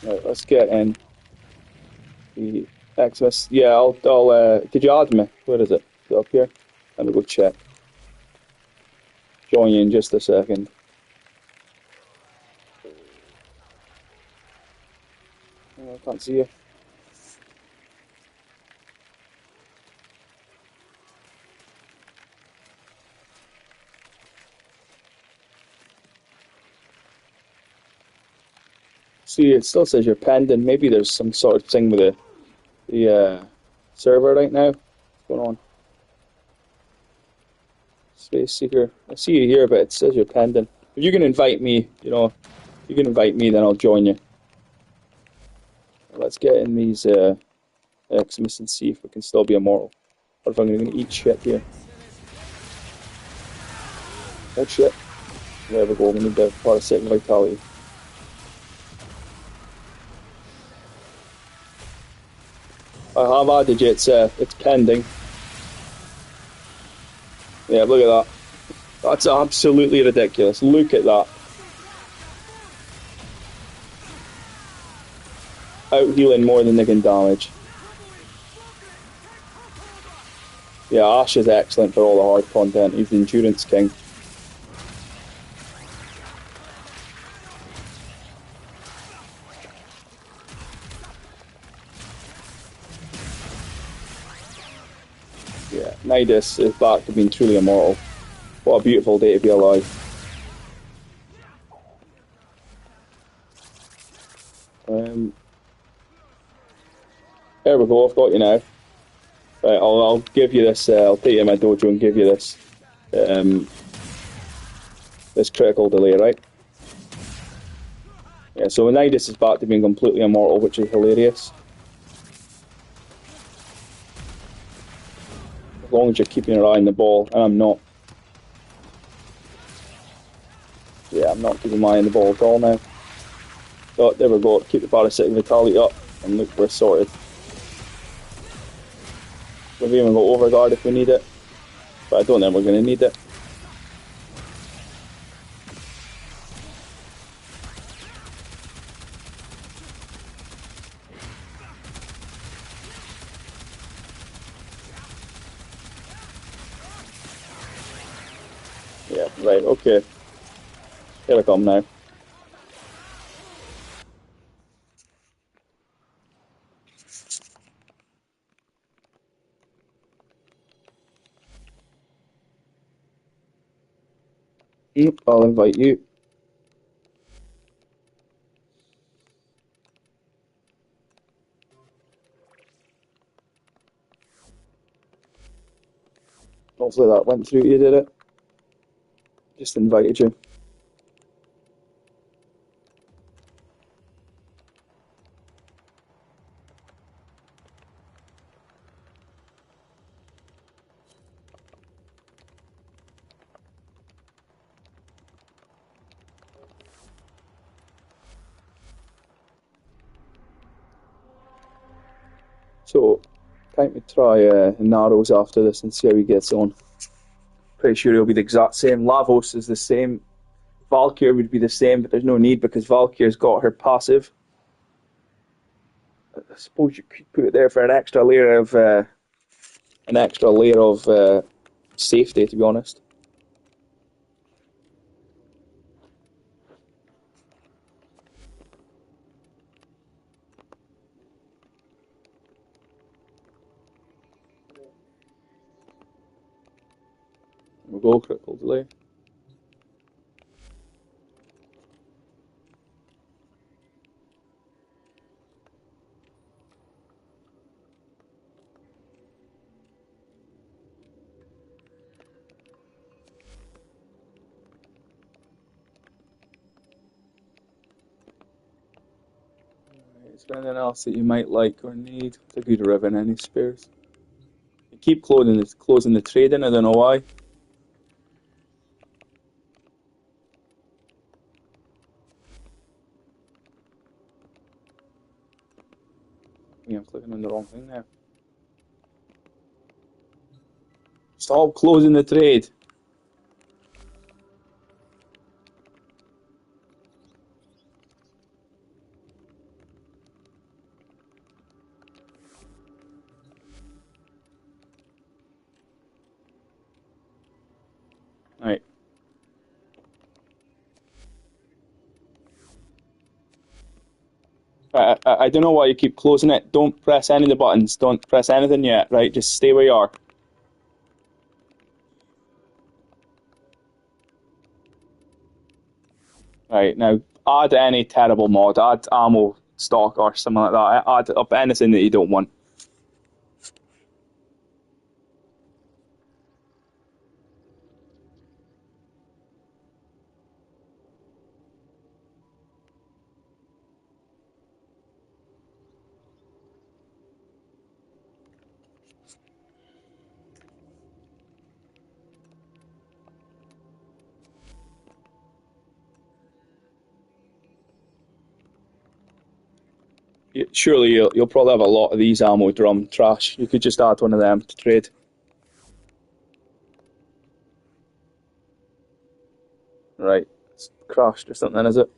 Right, let's get in the Xmas. Yeah, I'll did you add me? Where is it? Is it up here? Let me go check. Join you in just a second. Oh, I can't see you. See, it still says you're pending. Maybe there's some sort of thing with the server right now. What's going on? Space Seeker. I see you here, but it says you're pending. If you can invite me, you can invite me, then I'll join you. Let's get in these Xmas and see if we can still be immortal. Or if I'm going to eat shit here. Oh shit. There we go, we need the parasitic vitality. I have added you, it's pending. Yeah, look at that. That's absolutely ridiculous. Look at that. Out healing more than they can damage. Yeah, Ash is excellent for all the hard content. He's the endurance king. Yeah, Nidus is back to being truly immortal. What a beautiful day to be alive. There we go, I've got you now. Right, I'll give you this, I'll take you to my dojo and give you this, this critical delay, right? Yeah, so Nidus is back to being completely immortal, which is hilarious. As long as you're keeping your eye on the ball, and I'm not. Yeah, I'm not keeping my eye on the ball at all now. But there we go, keep the parasitic vitality up, and look, we're sorted. We've even got overguard if we need it, but I don't think we're going to need it. Yeah, right, okay. Here I come now. I'll invite you. Hopefully that went through, you did it. Just invited you. So, time to try Narrows after this and see how he gets on. Pretty sure he'll be the exact same. Lavos is the same. Valkyr would be the same, but there's no need because Valkyr's got her passive. I suppose you could put it there for an extra layer of safety, to be honest. We'll go critical delay. Is there anything else that you might like or need? It's a good ribbon, any spares? You keep closing the trading, I don't know why. Yeah, I'm clicking on the wrong thing now. Stop closing the trade. Right. I don't know why you keep closing it. Don't press any of the buttons. Don't press anything yet, right? Just stay where you are. Right, now add any terrible mod. Add ammo stock or something like that. Add up anything that you don't want. Surely you'll probably have a lot of these ammo drum trash. You could just add one of them to trade. Right, it's crashed or something, is it?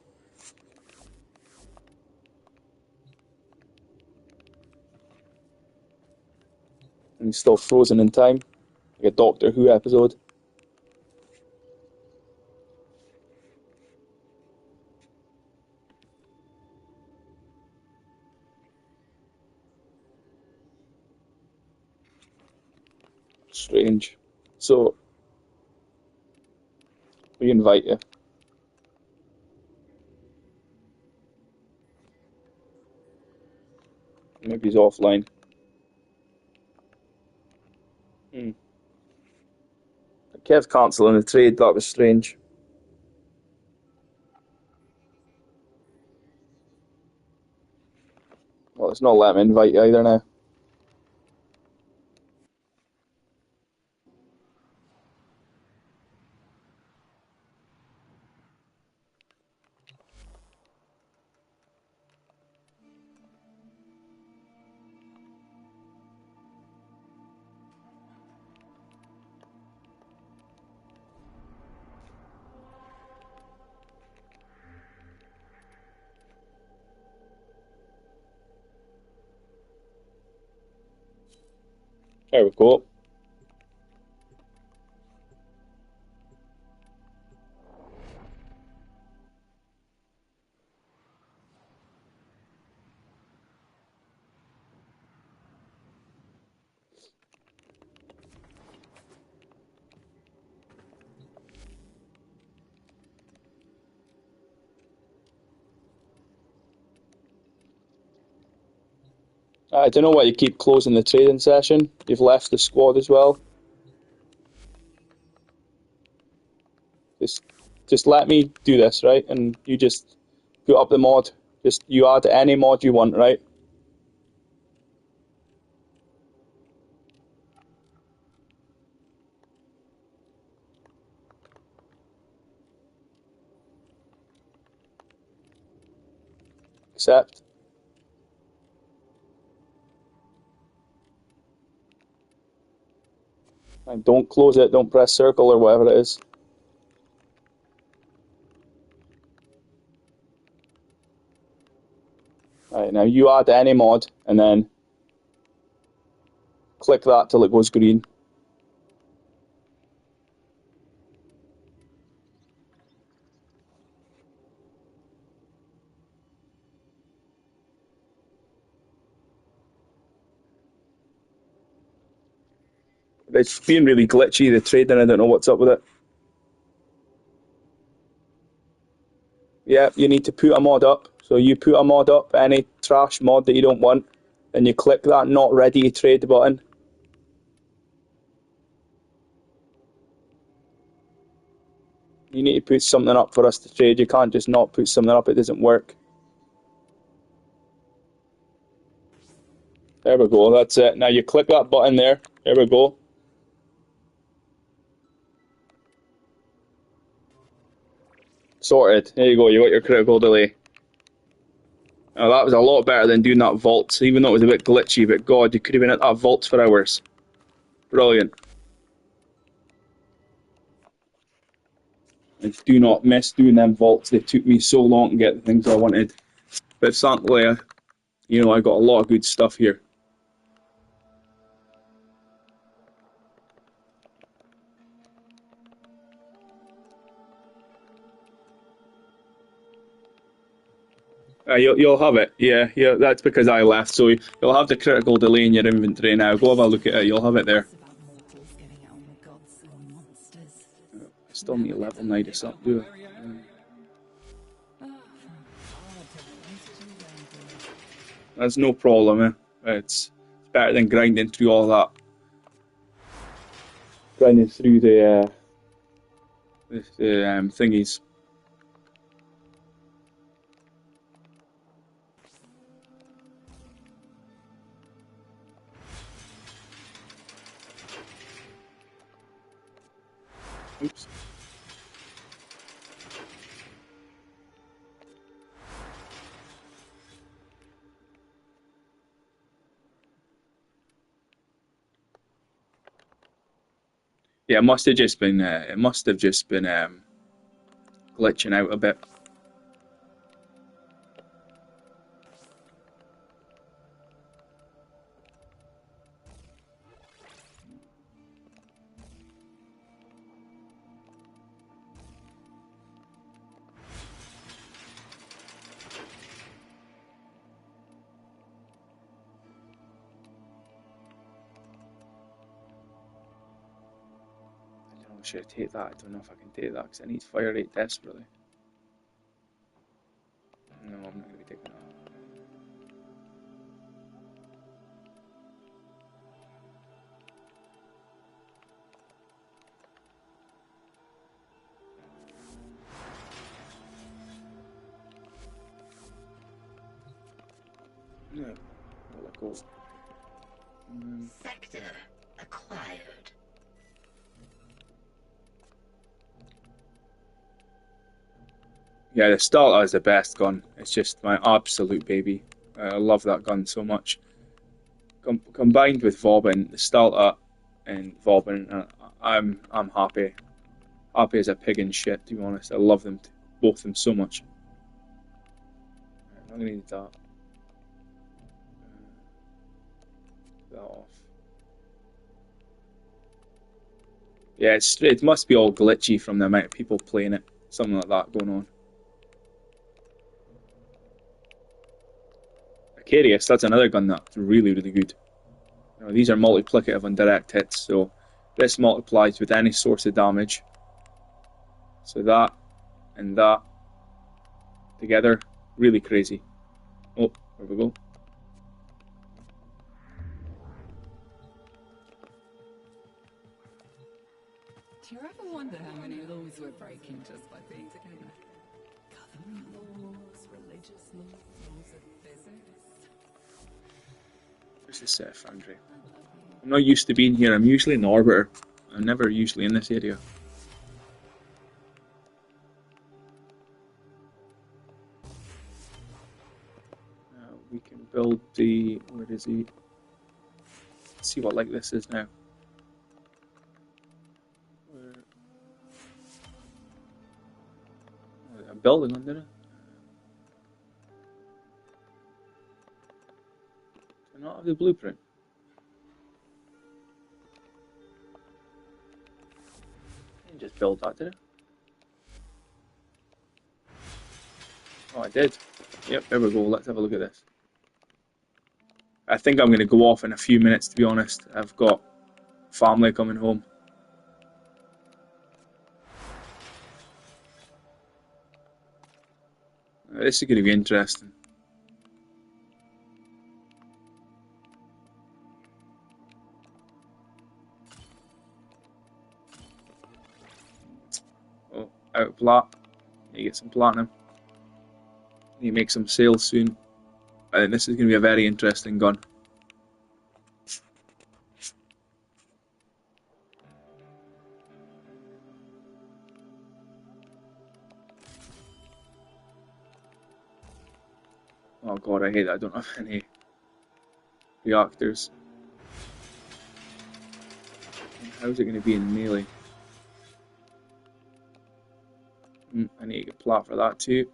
And he's still frozen in time, like a Doctor Who episode. strange. So, we invite you. Maybe he's offline. Kev's cancelling the trade, that was strange. Well, it's not letting me invite you either now. There we go. I don't know why you keep closing the trading session. You've left the squad as well. Just let me do this, right? And you just put up the mod. Just you add any mod you want, right? Accept. And don't close it, don't press circle or whatever it is. Right, now you add any mod and then click that till it goes green. It's being really glitchy, the trading, I don't know what's up with it. Yeah, you need to put a mod up. So you put a mod up, any trash mod that you don't want, then you click that not ready to trade button. You need to put something up for us to trade. You can't just not put something up, it doesn't work. There we go, that's it. Now you click that button there. There we go. Sorted. There you go, you got your critical delay. Now that was a lot better than doing that vault, even though it was a bit glitchy, but god, you could have been at that vault for hours. Brilliant. And do not miss doing them vaults. They took me so long to get the things I wanted. But thankfully, I got a lot of good stuff here. You'll have it, yeah. That's because I left. So you'll have the critical delay in your inventory now. Go have a look at it. You'll have it there. I still need a level 90 something, do I? That's no problem, It's better than grinding through all that. Grinding through the thingies. Oops. Yeah, it must have just been glitching out a bit. Should I take that? I don't know if I can take that because I need fire rate desperately. No, I'm not going to be taking that. No, I'll let go. Sector acquired. Yeah, the Starter is the best gun. It's just my absolute baby. I love that gun so much. Combined with Vauban, the Starter and Vauban, I'm happy. Happy as a pig in shit, to be honest. I love them, both of them so much. I'm gonna need that. That off. Yeah, it must be all glitchy from the amount of people playing it. Something like that going on. Acarius, that's another gun that's really, really good. You know, these are multiplicative on direct hits, so this multiplies with any source of damage. So that and that together, really crazy. Oh, there we go. Do you ever wonder how many laws we're breaking just by being together? Government laws, religious laws of physics. Where's the set foundry? I'm not used to being here. I'm usually in the orbiter. I'm never usually in this area. We can build the... Where is he? Let's see what like this is now. I'm building under it. Do I not have the blueprint? I didn't just build that, did I? Oh, I did. Yep, there we go. Let's have a look at this. I think I'm going to go off in a few minutes, to be honest. I've got family coming home. This is going to be interesting. Oh, out of plat. You get some platinum. You make some sales soon. I think this is going to be a very interesting gun. Oh god, I hate that I don't have any reactors. How's it going to be in melee? I need to get plat for that too.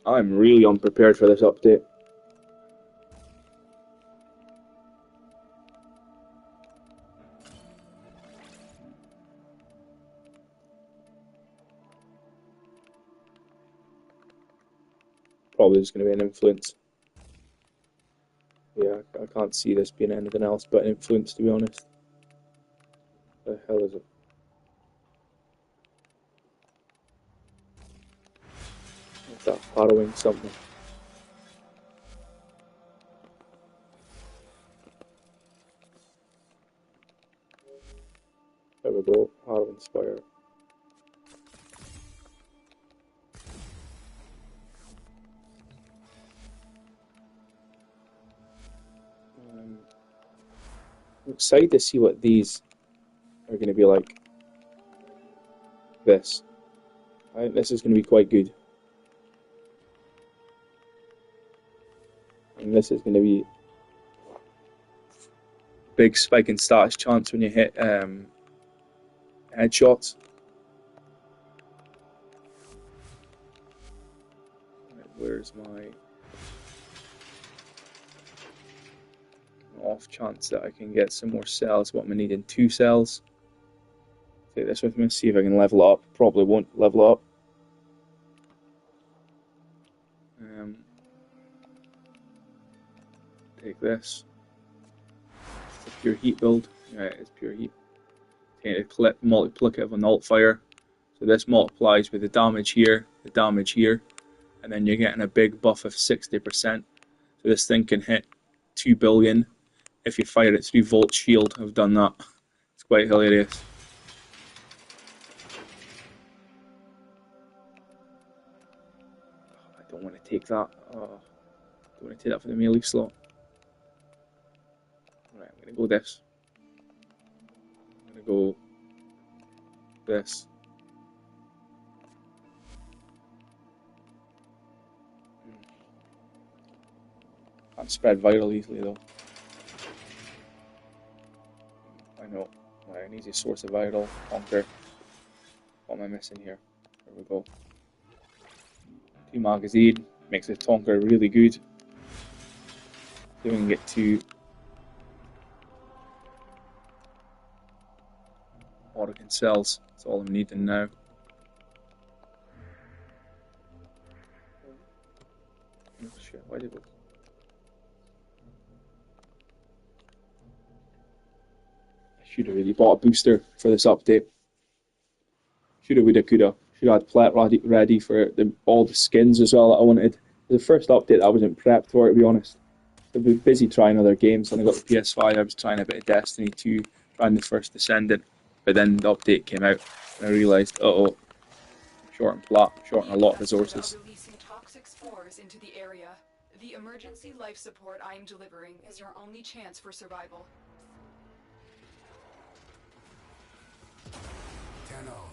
I'm really unprepared for this update. Probably just going to be an influence. Yeah, I can't see this being anything else but an influence, to be honest. What the hell is it? What's that? Harrowing something. There we go. Harrowing Spire. I'm excited to see what these are going to be like. This. I think this is going to be quite good. And this is going to be big spike in status chance when you hit headshots. Right, where's my off chance that I can get some more cells? What am I needing? 2 cells. Take this with me, see if I can level up. Probably won't level up. Take this. pure heat build. Yeah, it's pure heat. Tainted clip, multiplicative on alt fire. So this multiplies with the damage here, and then you're getting a big buff of 60%. So this thing can hit 2 billion if you fire it through Volt Shield. I've done that. It's quite hilarious. I don't want to take that. I don't want to take that for the melee slot. Right, I'm going to go this. I'm going to go this. Can't spread viral easily though. I know. Right, an easy source of viral. Conquer. What am I missing here? There we go. 2 magazine. Makes the Tonker really good. Doing it to Oregon cells. That's all I'm needing now. Oh shit, why did it? I should have really bought a booster for this update. Shoulda, woulda, coulda. Should have had plat ready for all the skins as well that I wanted. The first update I wasn't prepped for, to be honest. I've been busy trying other games. When I got the PS5, I was trying a bit of Destiny 2, trying the first Descendant. But then the update came out, and I realised, uh-oh, short and a lot of resources. Releasing toxic spores into the area. The emergency life support I am delivering is your only chance for survival. Tenno,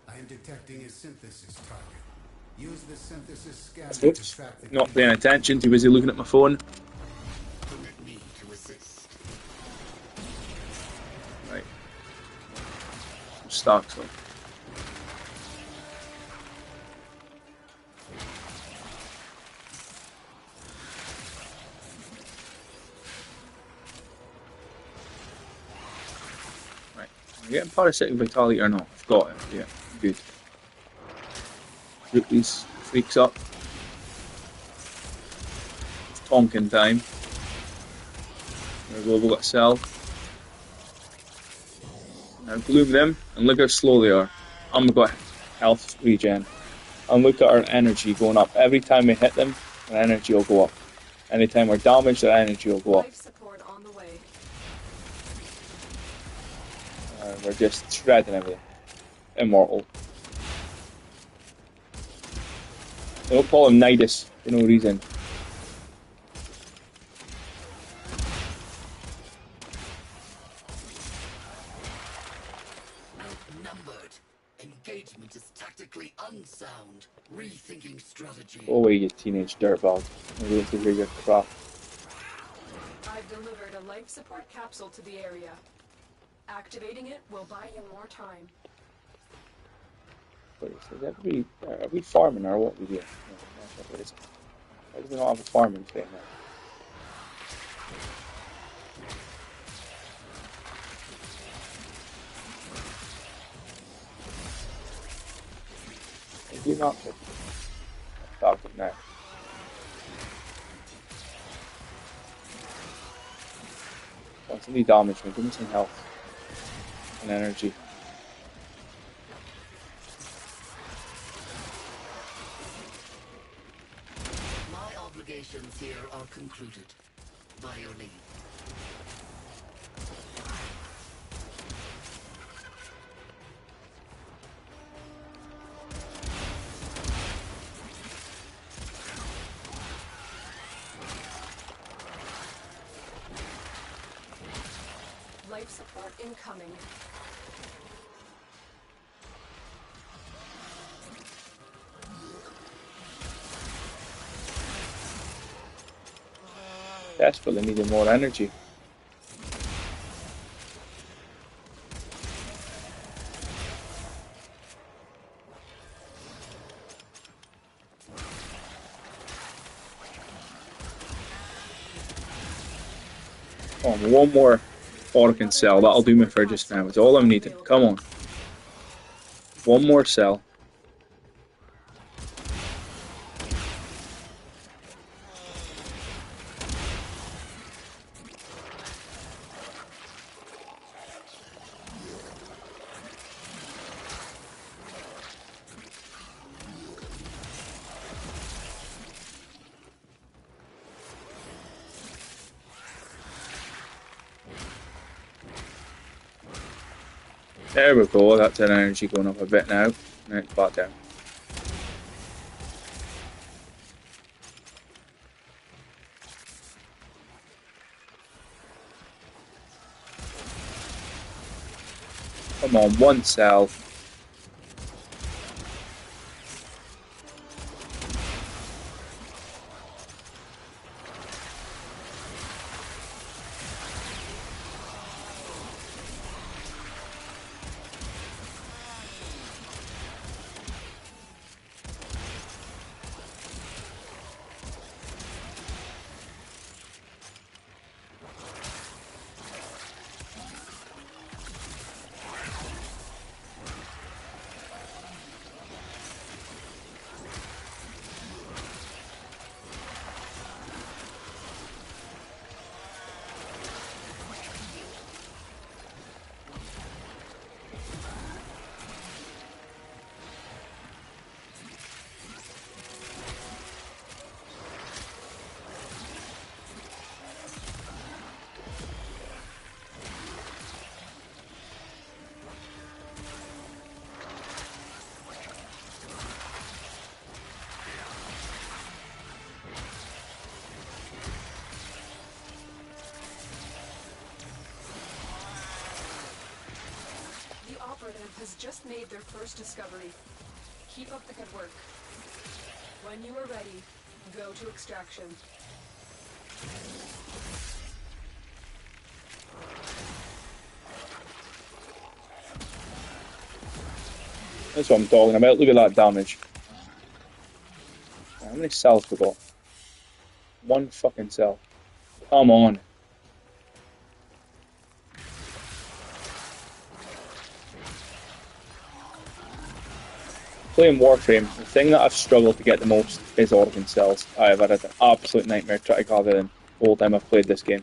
I am detecting a synthesis target. Use the synthesis scanner to Oops, track the not paying attention, too busy looking at my phone. Permit me to assist. Right. Some stocks up. Right. Am I getting parasitic vitality or not? I've got it. Yeah, good. Group these freaks up. It's Tonkin time. There we go, we've got a cell. Now bloom them, and look how slow they are. And we've got health regen. And look at our energy going up. Every time we hit them, our energy will go up. Anytime we're damaged, our energy will go up. Life support on the way. We're just shredding everything. Immortal. They don't call him Nidus for no reason. Outnumbered. Engagement is tactically unsound. Rethinking strategy. Go away, you teenage dirtbag. I'm going to hear your crap. I've delivered a life support capsule to the area. Activating it will buy you more time. Wait, so are we farming or what are we doing? No, what is it? Why do we not have a farming thing now? Do you not? Start it now. Constantly damage me, give me some health and energy. My obligations here are concluded. By your leave. Life support incoming. Desperately needing more energy. Come on, one more Orcan cell. That'll do me for just now. It's all I'm needing. Come on. One more cell. There we go, that's an energy going up a bit now. Now it's back down. Come on, one cell. The operative has just made their first discovery. Keep up the good work. When you are ready, go to extraction. That's what I'm talking about. Look at that damage. How many cells we got? One fucking cell. Come on. Playing Warframe, the thing that I've struggled to get the most is organ cells. I've had an absolute nightmare trying to gather them the whole time I've played this game.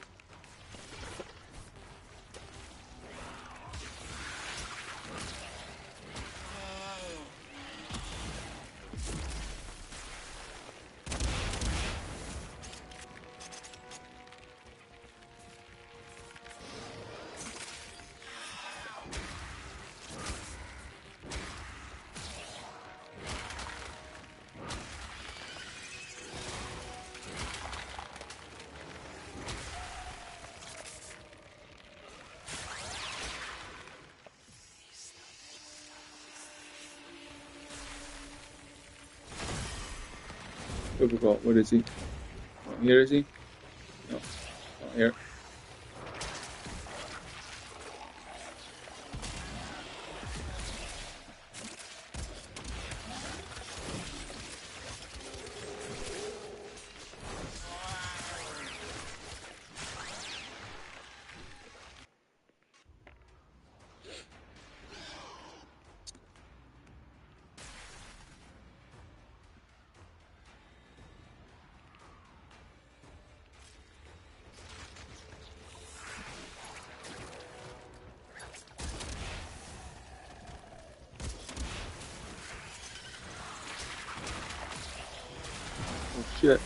What have we got? Where is he? Not here, is he? No, not here. Oh shit.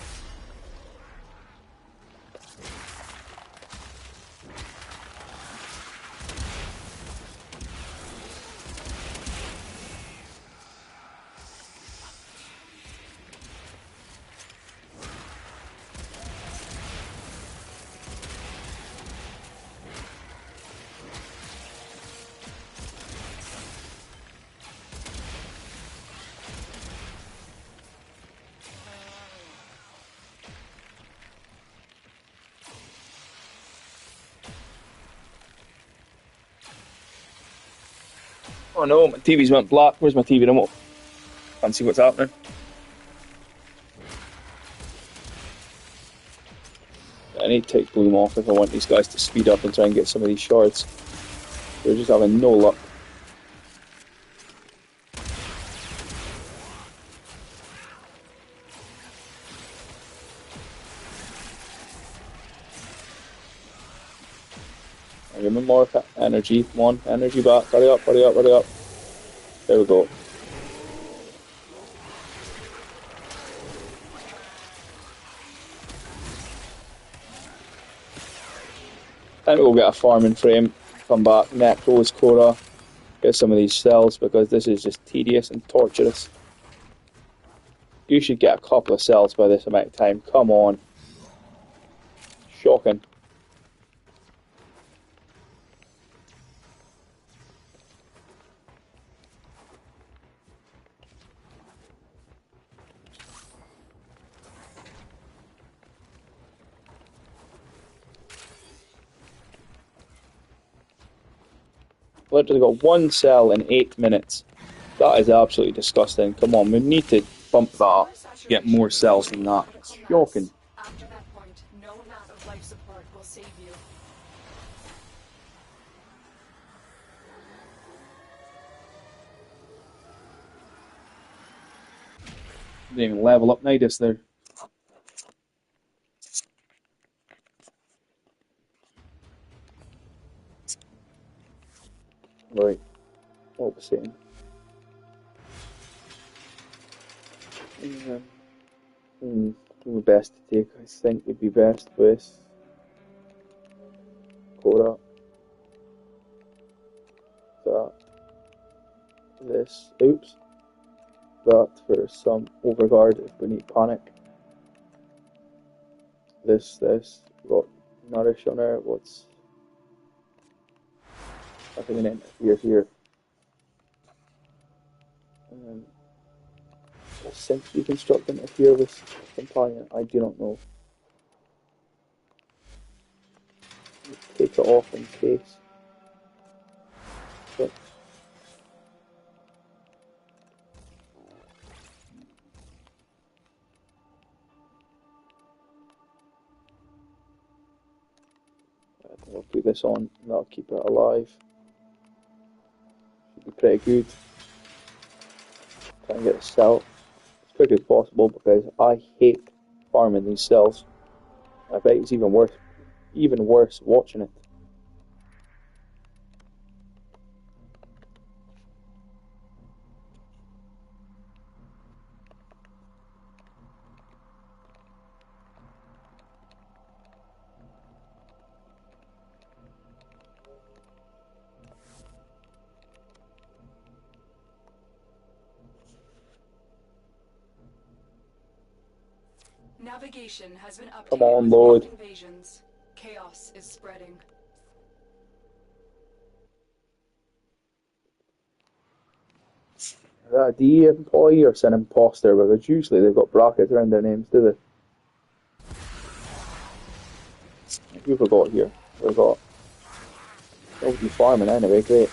Oh no, my TV's went black. Where's my TV remote? Can't see what's happening. I need to take Bloom off if I want these guys to speed up and try and get some of these shards. They're just having no luck. I give me more energy. Come on, energy back. Hurry up, hurry up, hurry up. There we go. Time to go get a farming frame. Come back. Necros, Cora. get some of these cells because this is just tedious and torturous. You should get a couple of cells by this amount of time. Come on. Shocking. Literally got one cell in 8 minutes. That is absolutely disgusting. Come on, we need to bump that up to get more cells than that. It's shocking. After that point, no amount of life support will save you. Didn't even level up Nidus there. Right, what was saying? The best to take, I think, would be best with Cora. That. This. Oops. That for some overguard if we need panic. This. Got Nourish on her. What's. I think an interfere here. Since we construct interfere with companion, I do not know. Take it off in case. But I'll put this on, that'll keep it alive. Should be pretty good. Try and get a cell as quick as possible because I hate farming these cells. I bet it's even worse watching it. Navigation has been updated. Come on, with Lord. invasions. Chaos is spreading. Is that a DE employee or an imposter? Because usually they've got brackets around their names, do they? Who have we got here? We've got nobody farming anyway, great.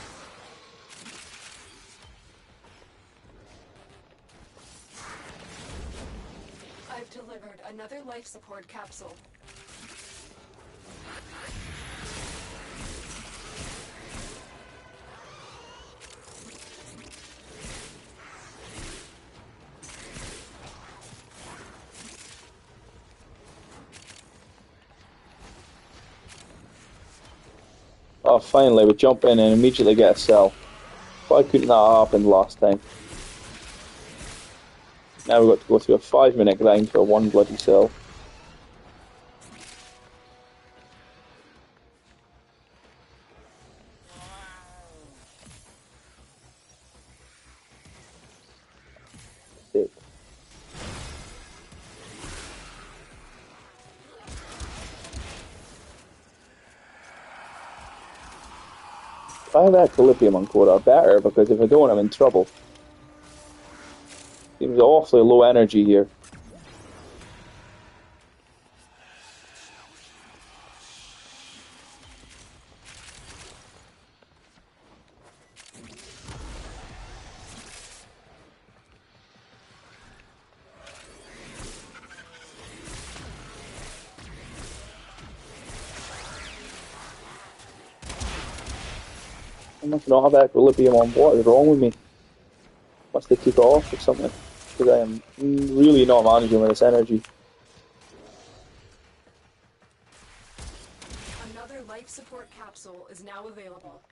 I've delivered another life support capsule. Oh, finally, we jump in and immediately get a cell. Why couldn't that happen last time? Now we've got to go through a 5-minute grind for one bloody cell. Sick. If I have extra lithium on Cora, better, because if I don't, I'm in trouble. Seems awfully low energy here. I must not have extra lithium on. What is wrong with me? Must they keep it off or something? Because I am really not managing with this energy. Another life support capsule is now available.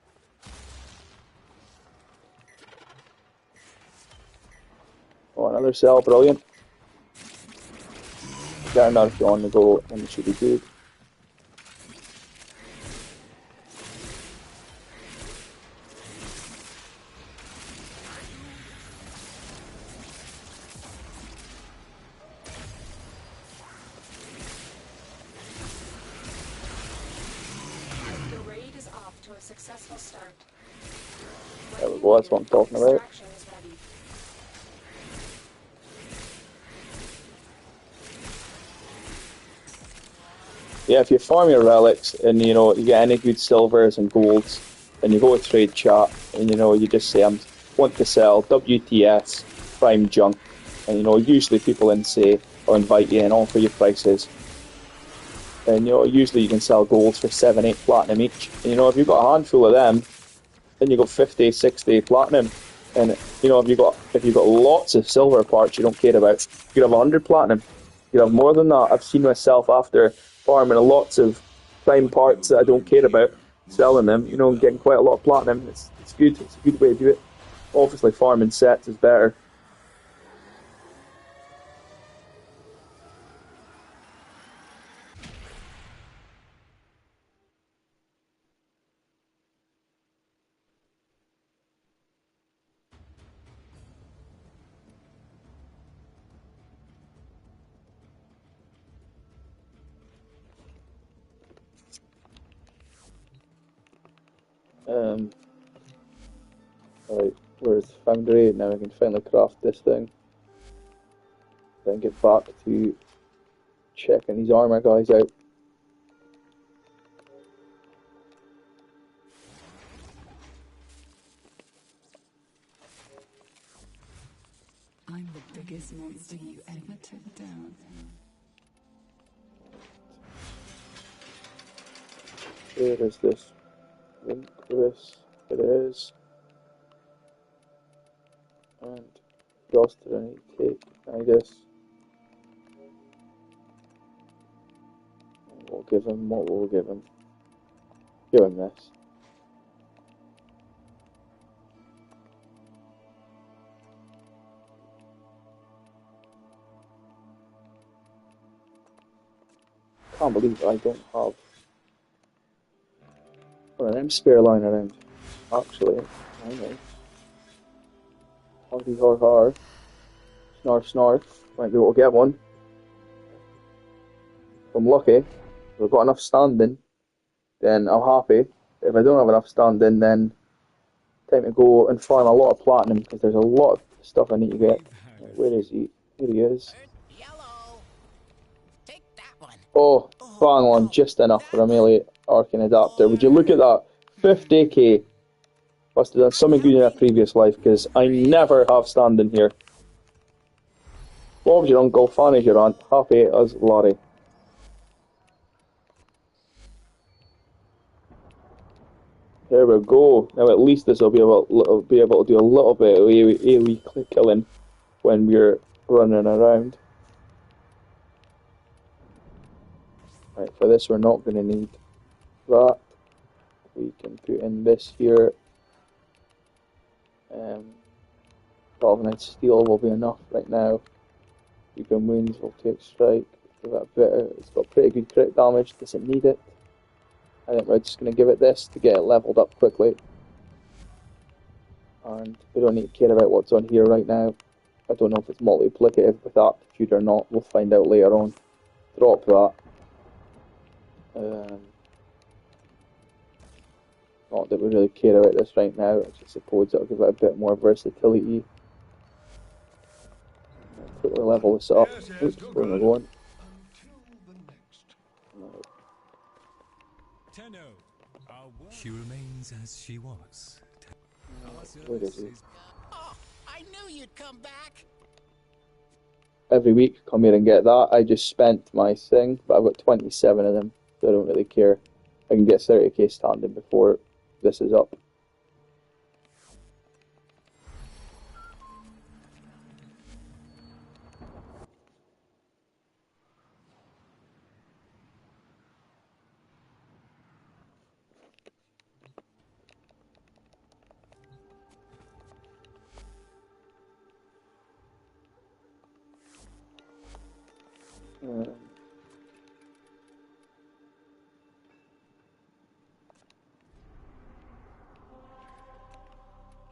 Oh, another cell, brilliant. Get another if you want to go, and it should be good. successful start. There we go, that's what I'm talking about. Extraction is ready. Yeah, if you farm your relics and you know you get any good silvers and golds, and you go to trade chat and you know you just say I want to sell WTS prime junk, and you know usually people then say or invite you and offer you prices, and you know usually you can sell golds for 7-8 platinum each. And you know if you've got a handful of them, then you got 50, 60 platinum, and you know if you've got lots of silver parts you don't care about, you could have 100 platinum. You could have more than that. I've seen myself after farming lots of prime parts that I don't care about, selling them, you know, and getting quite a lot of platinum. It's good. It's a good way to do it. Obviously, farming sets is better. Right, where's Foundry? Now I can finally craft this thing. Then get back to checking these armor guys out. I'm the biggest monster you ever took down. Where is this? Link this. It is. And what else did I need to take? I guess. We'll give him what we'll give him. Give him this. Can't believe I don't have one of them spare lying around. Actually, I know. Hardy har har. Snarf snarf. Might be able to get one. If I'm lucky. If I've got enough standing, then I'm happy. If I don't have enough standing, then time to go and farm a lot of platinum because there's a lot of stuff I need to get. Where is he? Here he is. Yellow. Take that one. Oh, bang on, just enough for a melee arcane adapter. Would you look at that? 50k. Must have done something good in a previous life because I never have standing here. Bob's your uncle, Fanny's your aunt, happy as Larry. There we go. Now at least this will be able to do a little bit of AoE killing when we're running around. Right, for this we're not going to need that. We can put in this here. 12 steel will be enough right now. Weeping wounds will take strike. Give it a bit. It's got pretty good crit damage. Doesn't need it. I think we're just going to give it this to get it leveled up quickly. And we don't need to care about what's on here right now. I don't know if it's multiplicative with aptitude or not. We'll find out later on. Drop that. Not that we really care about this right now. I just suppose it'll give it a bit more versatility. Quickly level this up. Oops, where am I going? She remains as she was. Where is he? Oh, I knew you'd come back. Every week, come here and get that. I just spent my thing, but I've got 27 of them, so I don't really care. I can get 30k standing before this is up.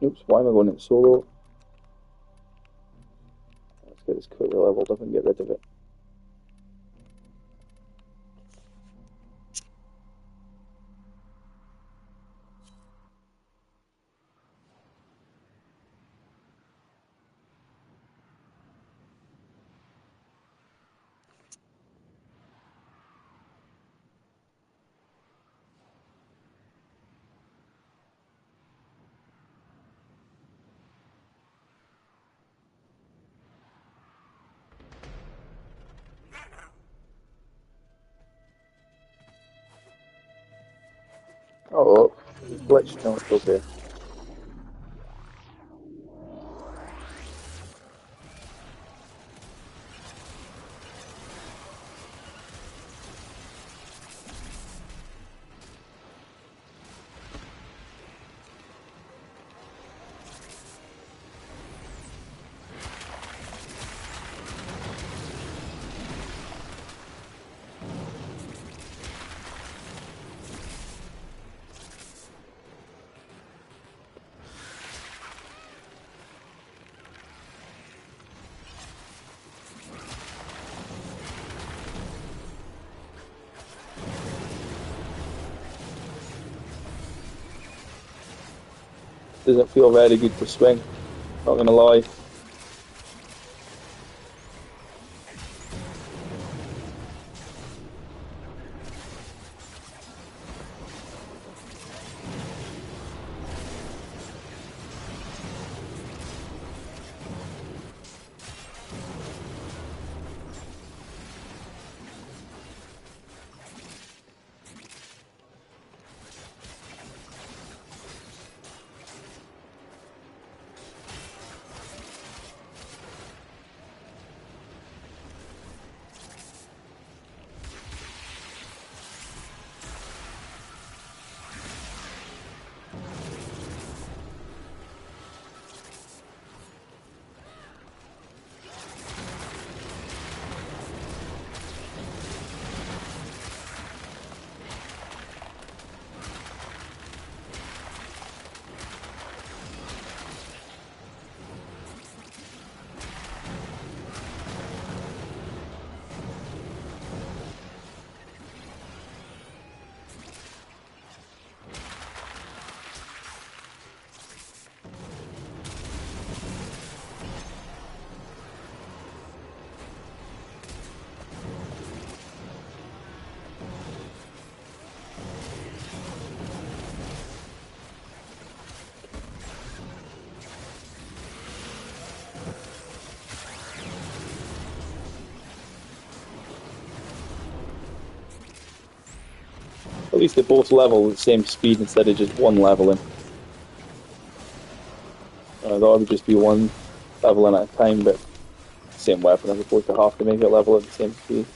Oops, why am I going in solo? Let's get this quickly leveled up and get rid of it. Oh, there's a glitch telescope here. Doesn't feel very good to swing, not gonna lie. At least they both level at the same speed instead of just one leveling. I thought it would just be one leveling at a time, but same weapon as opposed to half to make it level at the same speed.